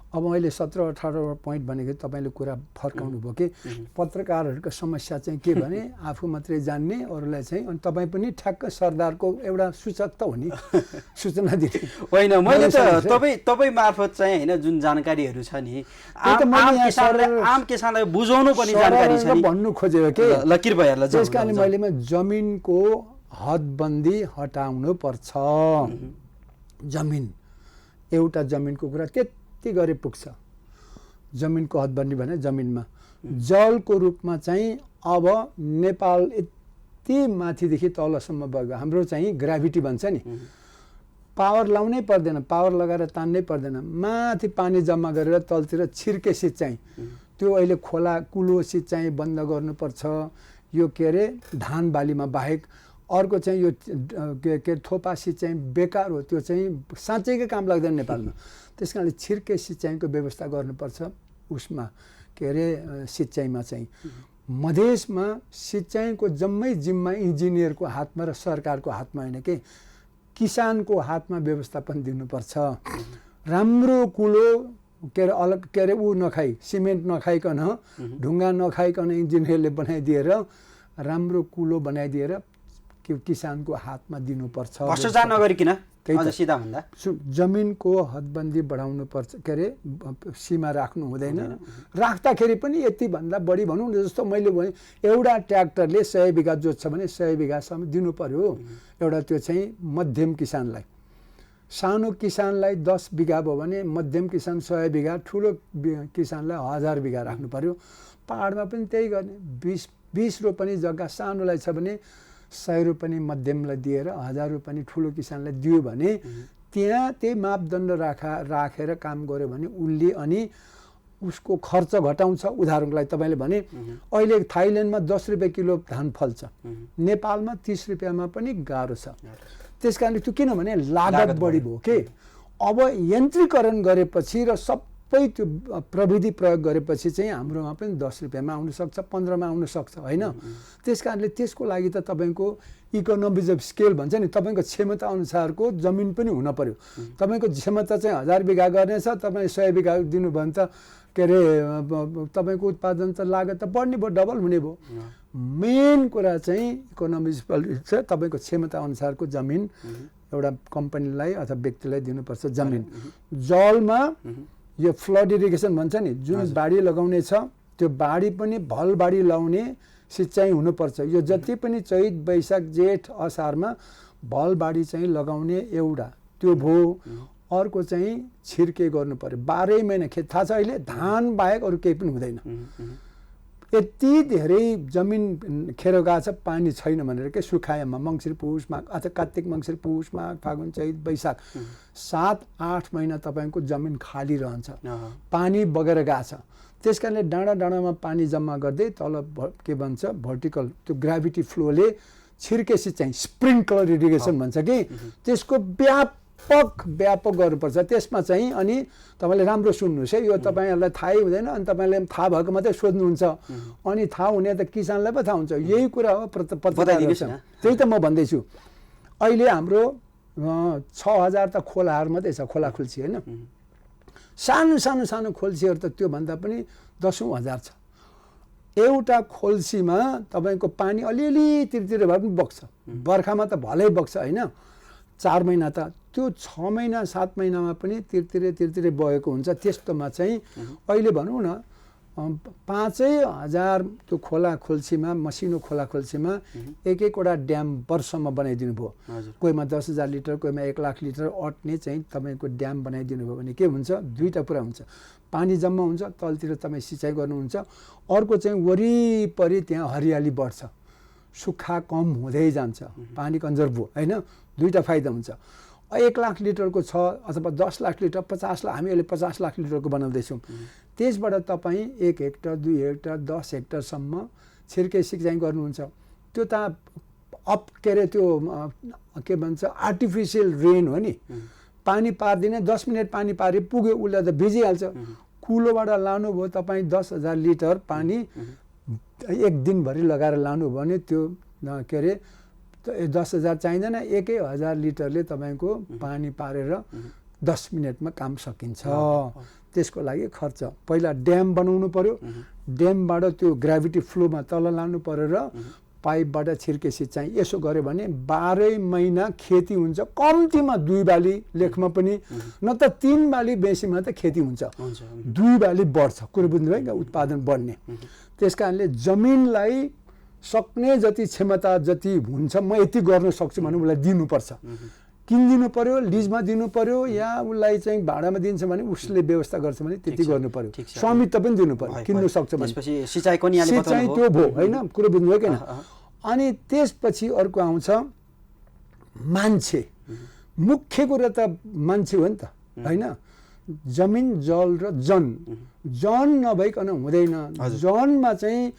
अब मैले 17-18 पोइन्ट भनेको तपाईँले कुरा फर्काउनु भयो कि पत्रकारहरूको समस्या चाहिँ के भने आफू मात्रै जान्ने, अरूलाई चाहिँ, अनि तपाईँ पनि ठ्याक्क सरदारको एउटा सूचक त हो नि, सूचना दिने होइन। मैले त तपाईँ मार्फत चाहिँ होइन जुन जानकारीहरू छ नि, आम किसानलाई बुझाउनु पनि जानकारी छ नि भन्नु खोजेको के ल कृपया। त्यस कारण मैले जमिनको हदबन्दी हटाउनु पर्छ। जमिन एउटा जमिनको कुरा त्यति गरे पुग्छ। जमिनको हदबन्दी भने जमिनमा जलको रूपमा चाहिँ अब नेपाल यति माथिदेखि तलसम्म बग्यो। हाम्रो चाहिँ ग्राभिटी भन्छ नि, पावर लाउनै पर्दैन, पावर लगाएर तान्नै पर्दैन, माथि पानी जम्मा गरेर तलतिर छिर्के सिँचाइ, त्यो अहिले खोला कुलो सिँचाइ बन्द गर्नुपर्छ। यो के अरे धान बालीमा बाहेक अर्को चाहिँ यो के थोपा सिँचाइ बेकार हो, त्यो चाहिँ साँच्चैकै काम लाग्दैन नेपालमा। त्यस कारणले छिर्के सिँचाइको व्यवस्था गर्नुपर्छ। उसमा के अरे सिँचाइमा चाहिँ मधेसमा सिँचाइको जम्मै जिम्मा इन्जिनियरको हातमा र सरकारको हातमा होइन कि किसानको हातमा व्यवस्थापन दिनुपर्छ। राम्रो कुलो के अरे अलग के अरे ऊ नखाई, सिमेन्ट नखाइकन, ढुङ्गा नखाइकन इन्जिनियरले बनाइदिएर राम्रो कुलो बनाइदिएर किसानको हातमा दिनुपर्छ। भ्रष्टाचार नगरिकन सिधा भन्दा जमिनको हदबन्दी बढाउनु पर्छ, के अरे सीमा राख्नु हुँदैन। राख्दाखेरि पनि यति भन्दा बढी भनौँ न, जस्तो मैले भने एउटा ट्र्याक्टरले 100 बिघा जोत्छ भने 100 बिघासम्म दिनु पर्यो। एउटा त्यो चाहिँ मध्यम किसानलाई, सानो किसानलाई 10 बिघा भयो भने मध्यम किसान 100 बिघा, ठुलो किसानलाई 1000 बिघा राख्नु पर्यो। पहाडमा पनि त्यही गर्ने, 20 रोपनी जग्गा सानोलाई छ भने 100 रोपनी मध्यमलाई दिएर 1000 रोपनी ठुलो किसानलाई दियो भने त्यहाँ त्यही मापदण्ड राखेर काम गर्यो भने उसले अनि उसको खर्च घटाउँछ। उदाहरणको लागि तपाईँले भने अहिले थाइल्यान्डमा 10 रुपियाँ किलो धान फल्छ, नेपालमा 30 रुपियाँमा पनि गाह्रो छ। त्यस कारणले त्यो किनभने लागत बढी भयो के। अब यन्त्रीकरण गरेपछि र सब सबै त्यो प्रविधि प्रयोग गरेपछि चाहिँ हाम्रोमा पनि 10 रुपियाँमा आउन सक्छ, 15 मा आउन सक्छ होइन। त्यस कारणले त्यसको लागि त तपाईँको इकोनोमिज अफ स्केल भन्छ नि, तपाईँको क्षमता अनुसारको जमिन पनि हुन पर्यो। तपाईँको क्षमता चाहिँ 1000 बिघा गर्ने छ, तपाईँ 100 बिघा दिनुभयो भने त के अरे तपाईँको उत्पादन त लागत त बढ्ने भयो, डबल हुने भयो। मेन कुरा चाहिँ इकोनोमिज छ, तपाईँको क्षमता अनुसारको जमिन एउटा कम्पनीलाई अथवा व्यक्तिलाई दिनुपर्छ जमिन। जलमा यो फ्लड इरिगेसन भन्छ नि, जुन बाढी लगाउने छ त्यो बाढी पनि भल बाढी लगाउने सिँचाइ हुनुपर्छ। यो जति पनि चैत वैशाख जेठ असारमा भल बाढी चाहिँ लगाउने एउटा त्यो भयो। अर्को चाहिँ छिर्के गर्नु पर्यो 12 महिना खेत। थाहा छ अहिले धान बाहेक अरू केही पनि हुँदैन। यति धेरै जमिन खेर गएको छ, पानी छैन भनेर के सुखायामा मङ्सिर पुष माघ अथवा कार्तिक मङ्सिर पुष माघ फागुन चैत वैशाख 7-8 महिना तपाईँको जमिन खाली रहन्छ, पानी बगेर गएको छ। त्यस कारणले डाँडा डाँडामा पानी जम्मा गर्दै तल के भन्छ भर्टिकल त्यो ग्राभिटी फ्लोले छिर्के सिँचाइ स्प्रिङ्कलर इरिगेसन भन्छ कि त्यसको व्यापक गर्नुपर्छ। त्यसमा चाहिँ अनि तपाईँले राम्रो सुन्नुहोस् है, यो तपाईँहरूलाई थाहै हुँदैन अनि तपाईँले थाहा भएको मात्रै सोध्नुहुन्छ। अनि थाहा हुने त किसानलाई पो थाहा हुन्छ। यही कुरा हो त्यही त म भन्दैछु। अहिले हाम्रो 6000 त खोलाहरू मात्रै छ, खोला खुल्सी होइन। सानो खोल्सीहरू त त्योभन्दा पनि 10,000 छ। एउटा खोल्सीमा तपाईँको पानी अलिअलि तिरतिर भए पनि बग्छ, बर्खामा त भलै बग्छ होइन। 4 महिना त त्यो 6 महिना 7 महिनामा पनि तिरतिरे बगेको हुन्छ। त्यस्तोमा चाहिँ अहिले भनौँ न 5,000 त्यो खोला खोल्सीमा मसिनो खोला खोल्सीमा एकवटा ड्याम वर्षमा बनाइदिनु भयो। कोहीमा 10,000 लिटर कोहीमा 1 लाख लिटर अट्ने चाहिँ तपाईँको ड्याम बनाइदिनु भयो भने के हुन्छ, दुईटा कुरा हुन्छ। पानी जम्मा हुन्छ, तलतिर तपाईँ सिँचाइ गर्नुहुन्छ। अर्को चाहिँ वरिपरि त्यहाँ हरियाली बढ्छ, सुक्खा कम हुँदै जान्छ, पानी कन्जर्भ भयो होइन। दुईटा फाइदा हुन्छ। 1 लाख लिटरको छ अथवा 10 लाख लिटर 50 लाख, हामी अहिले 50 लाख लिटरको बनाउँदैछौँ। त्यसबाट तपाईँ 1 हेक्टर 2 हेक्टर 10 हेक्टरसम्म छिर्के सिँचाइ गर्नुहुन्छ। त्यो त के अरे त्यो के भन्छ आर्टिफिसियल रेन हो नि, पानी पारिदिने 10 मिनट पानी पारे पुग्यो, उसले त भिजिहाल्छ। कुलोबाट लानुभयो तपाईँ 10,000 लिटर पानी एक दिनभरि लगाएर लानुभयो भने त्यो के अरे 10,000 चाहिँदैन, 1,000 लिटरले तपाईँको पानी पारेर 10 मिनटमा काम सकिन्छ। त्यसको लागि खर्च पहिला ड्याम बनाउनु पर्यो, ड्यामबाट त्यो ग्राभिटी फ्लोमा तल लानु पर्यो र पाइपबाट छिर्के सिँचाइ यसो गर्यो भने 12 महिना खेती हुन्छ। कम्तीमा 2 बाली लेखमा पनि न त 3 बाली बेसीमा त खेती हुन्छ, 2 बाली बढ्छ। कुरो बुझ्नुभयो क्या, उत्पादन बढ्ने। त्यस कारणले जमिनलाई सक्ने जति क्षमता जति हुन्छ म यति गर्न सक्छु भने उसलाई दिनुपर्छ। किनिदिनु पर्यो, लिजमा दिनु पर्यो, या उसलाई चाहिँ भाडामा दिन्छ भने उसले व्यवस्था गर्छ भने त्यति गर्नु पर्यो। स्वामित्व पनि दिनु पर्यो, किन्नु सक्छ भने। सिँचाइ त्यो भयो होइन, कुरो बुझ्नुभयो किन। अनि त्यसपछि अर्को आउँछ मान्छे। मुख्य कुरा त मान्छे हो नि त होइन। जमिन जल र जन नभइकन हुँदैन। जनमा चाहिँ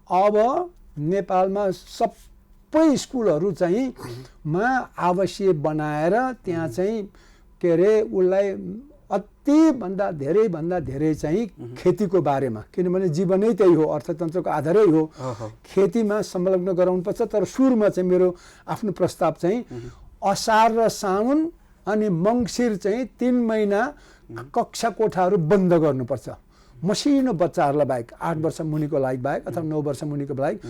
अब नेपालमा सबै स्कुलहरू चाहिँ आवासीय बनाएर त्यहाँ चाहिँ के अरे उसलाई अतिभन्दा धेरै चाहिँ खेतीको बारेमा, किनभने जीवनै त्यही हो, अर्थतन्त्रको आधारै हो, खेतीमा संलग्न गराउनुपर्छ। तर सुरुमा चाहिँ मेरो आफ्नो प्रस्ताव चाहिँ असार र साउन अनि मङ्सिर चाहिँ 3 महिना कक्षा कोठाहरू बन्द गर्नुपर्छ। मसिनो बच्चाहरूलाई बाहेक 8 वर्ष मुनिको लागि बाहेक अथवा 9 वर्ष मुनिको बाहेक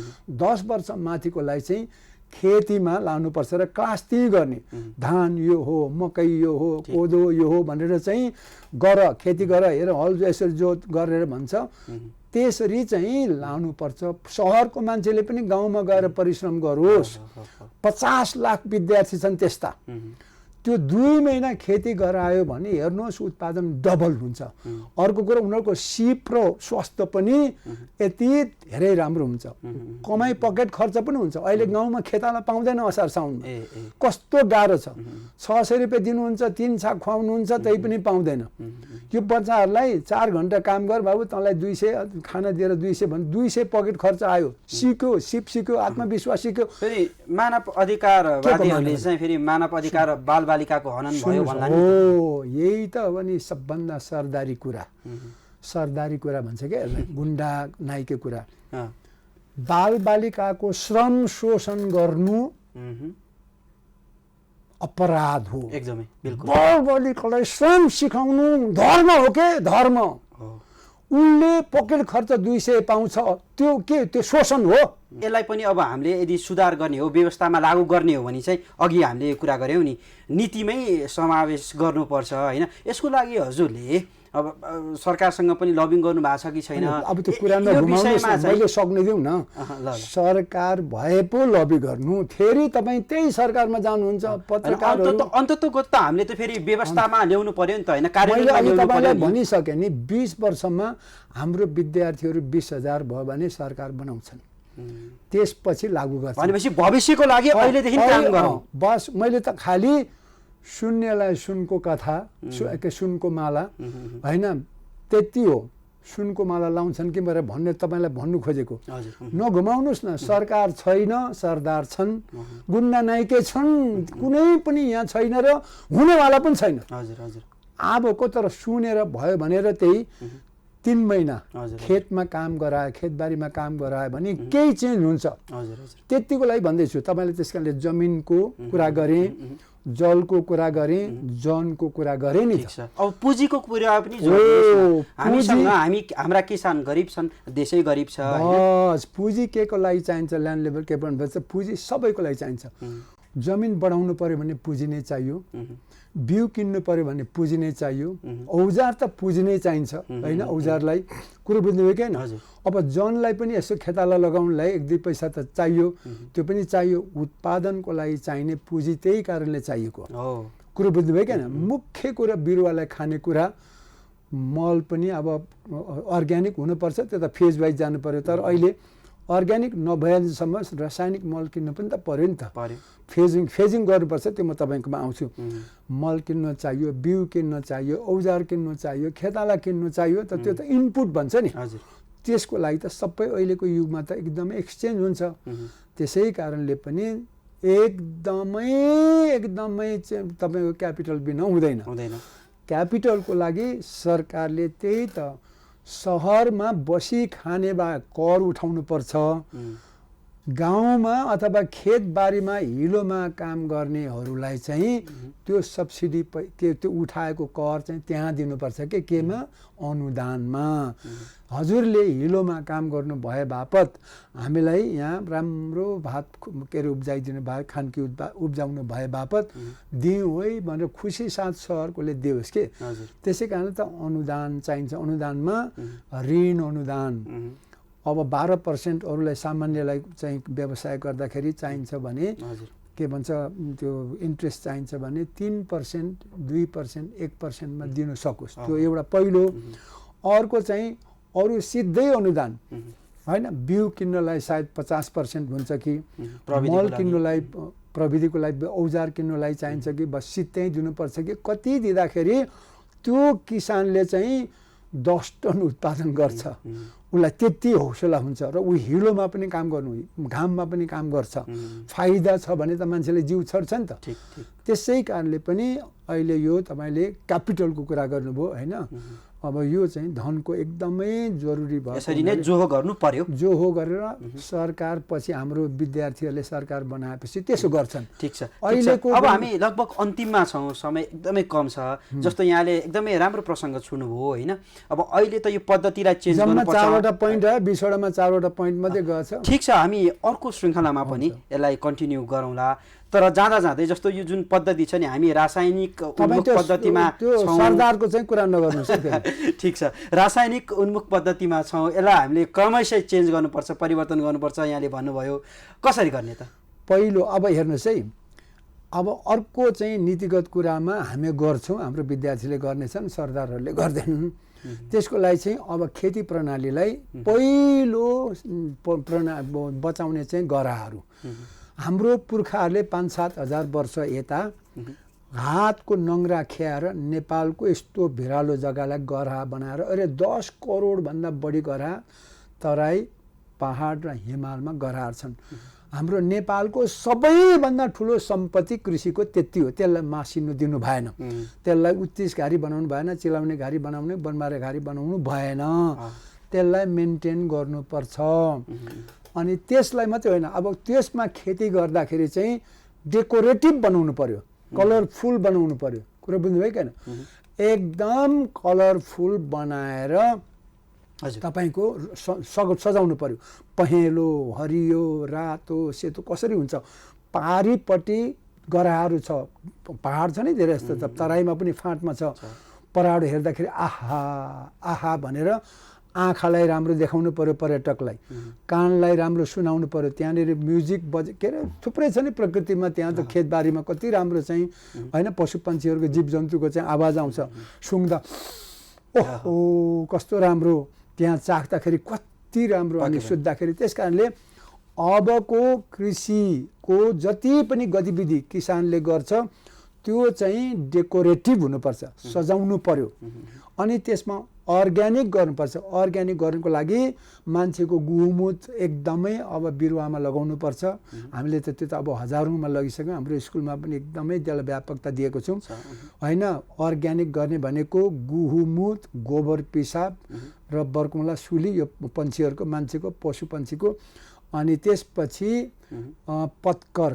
10 वर्ष माथिको लागि चाहिँ खेतीमा लानुपर्छ र क्लास 3 गर्ने। धान यो हो, मकै यो हो, कोदो यो हो भनेर चाहिँ गर, खेती गर, हेर हल यसरी जोत गरेर भन्छ। त्यसरी चाहिँ लानुपर्छ। सहरको मान्छेले पनि गाउँमा गएर परिश्रम गरोस्। 50 लाख विद्यार्थी छन् त्यस्ता। त्यो 2 महिना खेती गरायो भने हेर्नुहोस् उत्पादन डबल हुन्छ। अर्को कुरा उनीहरूको सिप र स्वास्थ्य पनि यति धेरै राम्रो हुन्छ। कमाइ पकेट खर्च पनि हुन्छ। अहिले गाउँमा खेताला पाउँदैन असार साउनमा, कस्तो गाह्रो छ। 600 रुपियाँ दिनुहुन्छ, 3 छाक खुवाउनुहुन्छ त्यही पनि पाउँदैन। यो बच्चाहरूलाई 4 घन्टा काम गर बाबु, तँलाई 200 खाना दिएर 200 भने 200 पकेट खर्च आयो। सिक्यो, सिप सिक्यो, आत्मविश्वास सिक्यो। फेरि मानव अधिकारवादीहरूले चाहिँ फेरि मानव अधिकार बाल बालबालिकाको हनन भयो भन्ला नि। हो, यही त हो नि सबभन्दा सरदारी कुरा। सरदारी कुरा भन्छ क्या यसलाई, गुन्डा नाइके कुरा। बालबालिकाको श्रम शोषण गर्नु अपराध हो। एकदमै बिल्कुल। बालबालिकालाई श्रम सिकाउनु धर्म हो के? धर्म। उनले पकेट खर्च 200 पाउँछ, त्यो के? त्यो शोषण हो। यसलाई पनि अब हामीले यदि सुधार गर्ने हो, व्यवस्थामा लागू गर्ने हो भने चाहिँ अघि हामीले कुरा गऱ्यौँ नि, नीतिमै समावेश गर्नुपर्छ होइन। यसको लागि हजुरले अब सरकारसँग पनि लबिङ गर्नु भएको छ कि छैन? अब त्यो कुरा नघुमाउनुहोस्, मैले सक्ने दिउँ न। सरकार भए पो लबी गर्नु, फेरि तपाईँ त्यही सरकारमा जानुहुन्छ। पत्रकारहरू अन्ततको त हामीले त फेरि व्यवस्थामा ल्याउनु पर्यो नि त होइन, कार्यान्वयनमा ल्याउनु पर्यो नि। भनिसकेँ नि, 20 वर्षमा हाम्रो विद्यार्थीहरू 20,000 भयो भने सरकार बनाउँछन्, त्यसपछि लागू गर्छ। भनेपछि भविष्यको लागि अहिलेदेखि काम गरौँ। बस मैले त खालि शून्यलाई सुनको कथा, सुनको माला होइन, त्यति हो। सुनको माला लाउँछन् कि भनेर भन्ने तपाईँलाई भन्नु खोजेको। नघुमाउनुहोस् न। सरकार छैन, सरदार छन्, गुन्डा नाइके छन्, कुनै पनि यहाँ छैन र हुनेवाला पनि छैन। अबको तर सुनेर भयो भनेर त्यही 3 महिना खेतमा काम गरायो, खेतबारीमा काम गरायो भने केही चेन्ज हुन्छ, त्यतिको लागि भन्दैछु। तपाईँले त्यस कारणले जमिनको कुरा गरेँ, जलको कुरा गरेँ, जनको कुरा गरेँ नि। अब पुँजीको कुरा पनि हाम्रा किसान गरिब छन्, देशै गरिब छ। बस पुँजी के को लागि चाहिन्छ? ल्यान्ड लेभल के भन्नुपर्छ? पुँजी सबैको लागि चाहिन्छ। जमिन बढाउनु पर्यो भने पुँजी नै चाहियो, बिउ किन्नु पर्यो भने पुँजी नै चाहियो, औजार त पुँजी नै चाहिन्छ होइन। औजारलाई कुरो बुझ्नुभयो कि होइन? अब जनलाई पनि यसो खेताला लगाउनलाई 1-2 पैसा त चाहियो, त्यो पनि चाहियो। उत्पादनको लागि चाहिने पुँजी त्यही कारणले चाहिएको कुरो बुझ्नुभयो कि होइन? मुख्य कुरा बिरुवालाई खाने कुरा, मल पनि अब अर्ग्यानिक हुनुपर्छ, त्यो त फेज वाइज जानु पर्यो। तर अहिले अर्ग्यानिक नभएसम्म रासायनिक मल किन्नु पनि त पर्यो नि त। फेजिङ गर्नुपर्छ, त्यो म तपाईँकोमा आउँछु। मल किन्न चाहियो, बिउ किन्न चाहियो, औजार किन्न चाहियो, खेताला किन्न चाहियो, त त्यो त इनपुट भन्छ नि। त्यसको लागि त सबै अहिलेको युगमा त एकदमै एक्सचेन्ज हुन्छ। त्यसै कारणले पनि एकदमै तपाईँको क्यापिटल बिना हुँदैन। क्यापिटलको लागि सरकारले त्यही त सहरमा बसी खाने बा कर उठाउनु पर्छ, गाउँमा अथवा खेतबारीमा हिलोमा काम गर्नेहरूलाई चाहिँ त्यो सब्सिडी त्यो उठाएको कर चाहिँ त्यहाँ दिनुपर्छ के केमा? अनुदानमा। हजुरले हिलोमा काम गर्नु भए बापत हामीलाई यहाँ राम्रो भात के अरे उब्जाइदिनु भए, खानकी उब्जाउनु भए बापत दिउँ है भनेर खुसी साथ सहरकोले दियोस् के। त्यसै कारण त अनुदान चाहिन्छ। अनुदानमा ऋण अनुदान अब 12% अरूलाई सामान्यलाई चाहिँ व्यवसाय गर्दाखेरि चाहिन्छ भने के भन्छ त्यो इन्ट्रेस्ट चाहिन्छ भने 3%, 2%, 1%मा दिन सकोस्, त्यो एउटा पहिलो। अर्को चाहिँ अरू सिधै अनुदान होइन, बिउ किन्नलाई सायद 50% हुन्छ कि, मल किन्नलाई, प्रविधिको लागि, औजार किन्नलाई चाहिन्छ कि, बस सिधै दिनुपर्छ कि, कति दिँदाखेरि त्यो किसानले चाहिँ 10 टन उत्पादन गर्छ, उसलाई त्यति हौसला हुन्छ र ऊ हिलोमा पनि काम गर्नु, घाममा पनि काम गर्छ, फाइदा छ भने त मान्छेले जिउ छर्छ नि त। त्यसै कारणले पनि अहिले यो तपाईँले क्यापिटलको कुरा गर्नुभयो होइन। अब यो चाहिँ धनको एकदमै जरुरी भयो। यसरी नै जोहो गर्नु पर्यो। जोहो गरेर सरकार पछि हाम्रो विद्यार्थीहरूले सरकार बनाएपछि त्यसो गर्छन्। ठिक छ। अहिलेको अब हामी लगभग अन्तिममा छौँ, समय एकदमै कम छ। जस्तो यहाँले एकदमै राम्रो प्रसङ्ग छुनुभयो होइन। अब अहिले त यो पद्धतिलाई चेन्ज गर्नुपर्छ। 4वटा पोइन्ट है, 20वटामा 4वटा पोइन्ट मात्रै गएछ। ठिक छ, हामी अर्को श्रृङ्खलामा पनि यसलाई कन्टिन्यू गरौँला। तर जाँदा जाँदै जस्तो यो जुन पद्धति छ नि, हामी रासायनिक उन्मुख पद्धतिमा छौँ। सरदारको चाहिँ कुरा नगर्नुहोस्। ठिक छ, रासायनिक उन्मुख पद्धतिमा छौँ, यसलाई हामीले क्रमशः चेन्ज गर्नुपर्छ, परिवर्तन गर्नुपर्छ यहाँले भन्नुभयो। कसरी गर्ने त? पहिलो अब हेर्नुहोस् है, अब अर्को चाहिँ नीतिगत कुरामा हामी गर्छौँ, हाम्रो विद्यार्थीले गर्नेछन्, सरदारहरूले गर्दैनन्। त्यसको लागि चाहिँ अब खेती प्रणालीलाई पहिलो बचाउने चाहिँ गराहरू। हाम्रो पुर्खाहरूले 5-7 हजार वर्ष यता हातको नङ्ग्रा खियाएर नेपालको यस्तो भिरालो जग्गालाई गराह बनाएर, अरे 10 करोडभन्दा बढी गराह तराई पहाड र हिमालमा गरार छन्। हाम्रो नेपालको सबैभन्दा ठुलो सम्पत्ति कृषिको त्यति हो। त्यसलाई मासिनु दिनु भएन, त्यसलाई उत्तिस घारी बनाउनु भएन, चिलाउने घारी बनाउने, बनमारे घारी बनाउनु भएन, त्यसलाई मेन्टेन गर्नुपर्छ। अनि त्यसलाई मात्रै होइन, अब त्यसमा खेती गर्दाखेरि चाहिँ डेकोरेटिभ बनाउनु पर्यो, कलरफुल बनाउनु पर्यो। कुरा बुझ्नुभयो कि होइन? एकदम कलरफुल बनाएर तपाईँको सजाउनु पर्यो। पहेँलो, हरियो, रातो, सेतो कसरी हुन्छ? पारिपट्टि गराहरू छ, पहाड छ नि धेरै जस्तो, त तराईमा पनि फाँटमा छ। पहाड हेर्दाखेरि आहा आहा भनेर आँखालाई राम्रो देखाउनु पर्यो पर्यटकलाई, कानलाई राम्रो सुनाउनु पर्यो। त्यहाँनिर म्युजिक के अरे थुप्रै छ नि प्रकृतिमा, त्यहाँ त खेतबारीमा कति राम्रो चाहिँ होइन पशु पन्छीहरूको जीवजन्तुको चाहिँ आवाज आउँछ सुँग्दा, ओहो कस्तो राम्रो, त्यहाँ चाख्दाखेरि कति राम्रो अनि सुत्दाखेरि। त्यस कारणले अबको कृषिको जति पनि गतिविधि किसानले गर्छ त्यो चाहिँ डेकोरेटिभ हुनुपर्छ, सजाउनु पर्यो। अनि त्यसमा अर्ग्यानिक गर्नुपर्छ। अर्ग्यानिक गर्नुको लागि मान्छेको गुहुमुत एकदमै अब बिरुवामा लगाउनुपर्छ। हामीले त त्यो त अब हजारौँमा लगिसक्यौँ, हाम्रो स्कुलमा पनि एकदमै त्यसलाई व्यापकता दिएको छौँ होइन। अर्ग्यानिक गर्ने भनेको गुहुमुत, गोबर पिसाब र बर्कुला सुली, यो पन्छीहरूको, मान्छेको, पशु पन्छीको। अनि त्यसपछि पत्कर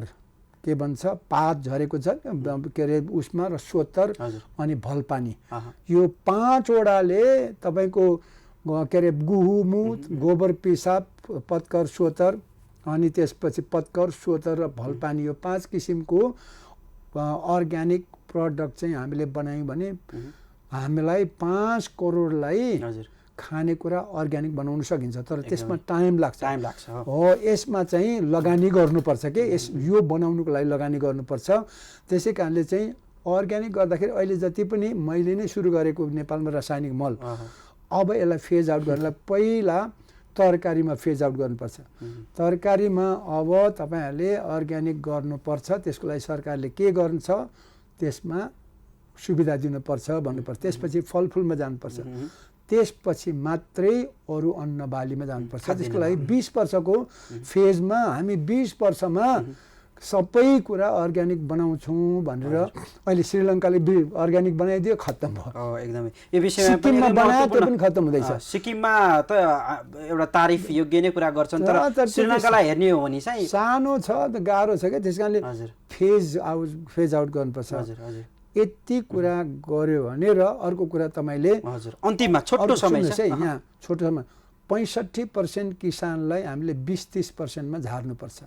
के भन्छ, पात झरेको छ के अरे उसमा, र सोतर अनि भलपानी, यो 5 वटाले तपाईँको के अरे गुहुमुत, गोबर पिसाब, पत्कर, सोतर अनि त्यसपछि पत्कर, सोतर र भलपानी, यो 5 किसिमको अर्ग्यानिक प्रडक्ट चाहिँ हामीले बनायौँ भने हामीलाई 5 करोडलाई खानेकुरा अर्ग्यानिक बनाउन सकिन्छ। तर त्यसमा टाइम लाग्छ हो। यसमा चाहिँ लगानी गर्नुपर्छ कि यो बनाउनुको लागि लगानी गर्नुपर्छ। त्यसै कारणले चाहिँ अर्ग्यानिक गर्दाखेरि अहिले जति पनि मैले नै सुरु गरेको नेपालमा रासायनिक मल, अब यसलाई फेज आउट गर्नलाई पहिला तरकारीमा फेज आउट गर्नुपर्छ। तरकारीमा अब तपाईँहरूले अर्ग्यानिक गर्नुपर्छ। त्यसको लागि सरकारले के गर्छ त्यसमा सुविधा दिनुपर्छ भन्नुपर्छ। त्यसपछि फलफुलमा जानुपर्छ, त्यसपछि मात्रै अरू अन्न बालीमा जानुपर्छ। त्यसको लागि 20 वर्षको फेजमा हामी 20 वर्षमा सबै कुरा अर्ग्यानिक बनाउँछौँ भनेर अहिले श्रीलङ्काले अर्ग्यानिक बनाइदियो, खत्तम भयो एकदमै। यो विषयमा पनि बनायो त्यो पनि खत्तम हुँदैछ। सिक्किममा त एउटा तारिफ योग्य नै कुरा गर्छन्, तर श्रीलङ्कालाई हेर्ने हो भने चाहिँ सानो छ, त गाह्रो छ क्या। त्यस कारणले फेज आउट गर्नुपर्छ। यति कुरा गर्यो भने। र अर्को कुरा तपाईँले अन्तिममा छोटो समय है, यहाँ छोटो समय 65% किसानलाई हामीले 20-30%मा झार्नुपर्छ।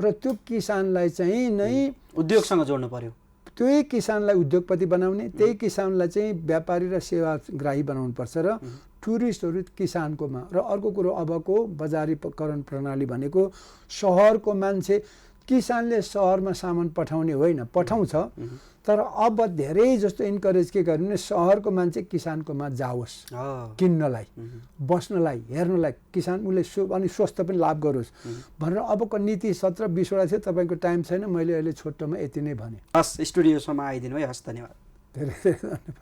र त्यो किसानलाई चाहिँ नै उद्योगसँग जोड्नु पर्यो। त्यही किसानलाई उद्योगपति बनाउने, त्यही किसानलाई चाहिँ व्यापारी र सेवाग्राही बनाउनुपर्छ। र टुरिस्टहरू किसानकोमा। र अर्को कुरो अबको बजारीकरण प्रणाली भनेको सहरको मान्छे, किसानले सहरमा सामान पठाउने होइन, पठाउँछ, तर अब धेरै जस्तो इन्करेज के गर्नु भने सहरको मान्छे किसानकोमा जाओस् किन्नलाई, बस्नलाई, हेर्नलाई, किसान उसले अनि स्वस्थ पनि लाभ गरोस् भनेर अबको नीति 17-20 वटा थियो। तपाईँको टाइम छैन, मैले अहिले छोटोमा यति नै भने। हस्, स्टुडियोसम्म आइदिनु भयो, हस्, धन्यवाद। धेरै धेरै धन्यवाद।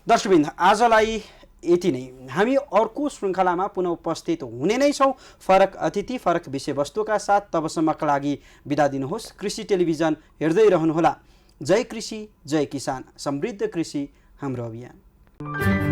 दर्शकवृन्द, आजलाई यति नै। हामी अर्को श्रृङ्खलामा पुनः उपस्थित हुने नै छौँ, फरक अतिथि, फरक विषयवस्तुका साथ। तबसम्मका लागि बिदा दिनुहोस्। कृषि टेलिभिजन हेर्दै रहनुहोला। जय कृषि, जय किसान, समृद्ध कृषि हाम्रो अभियान।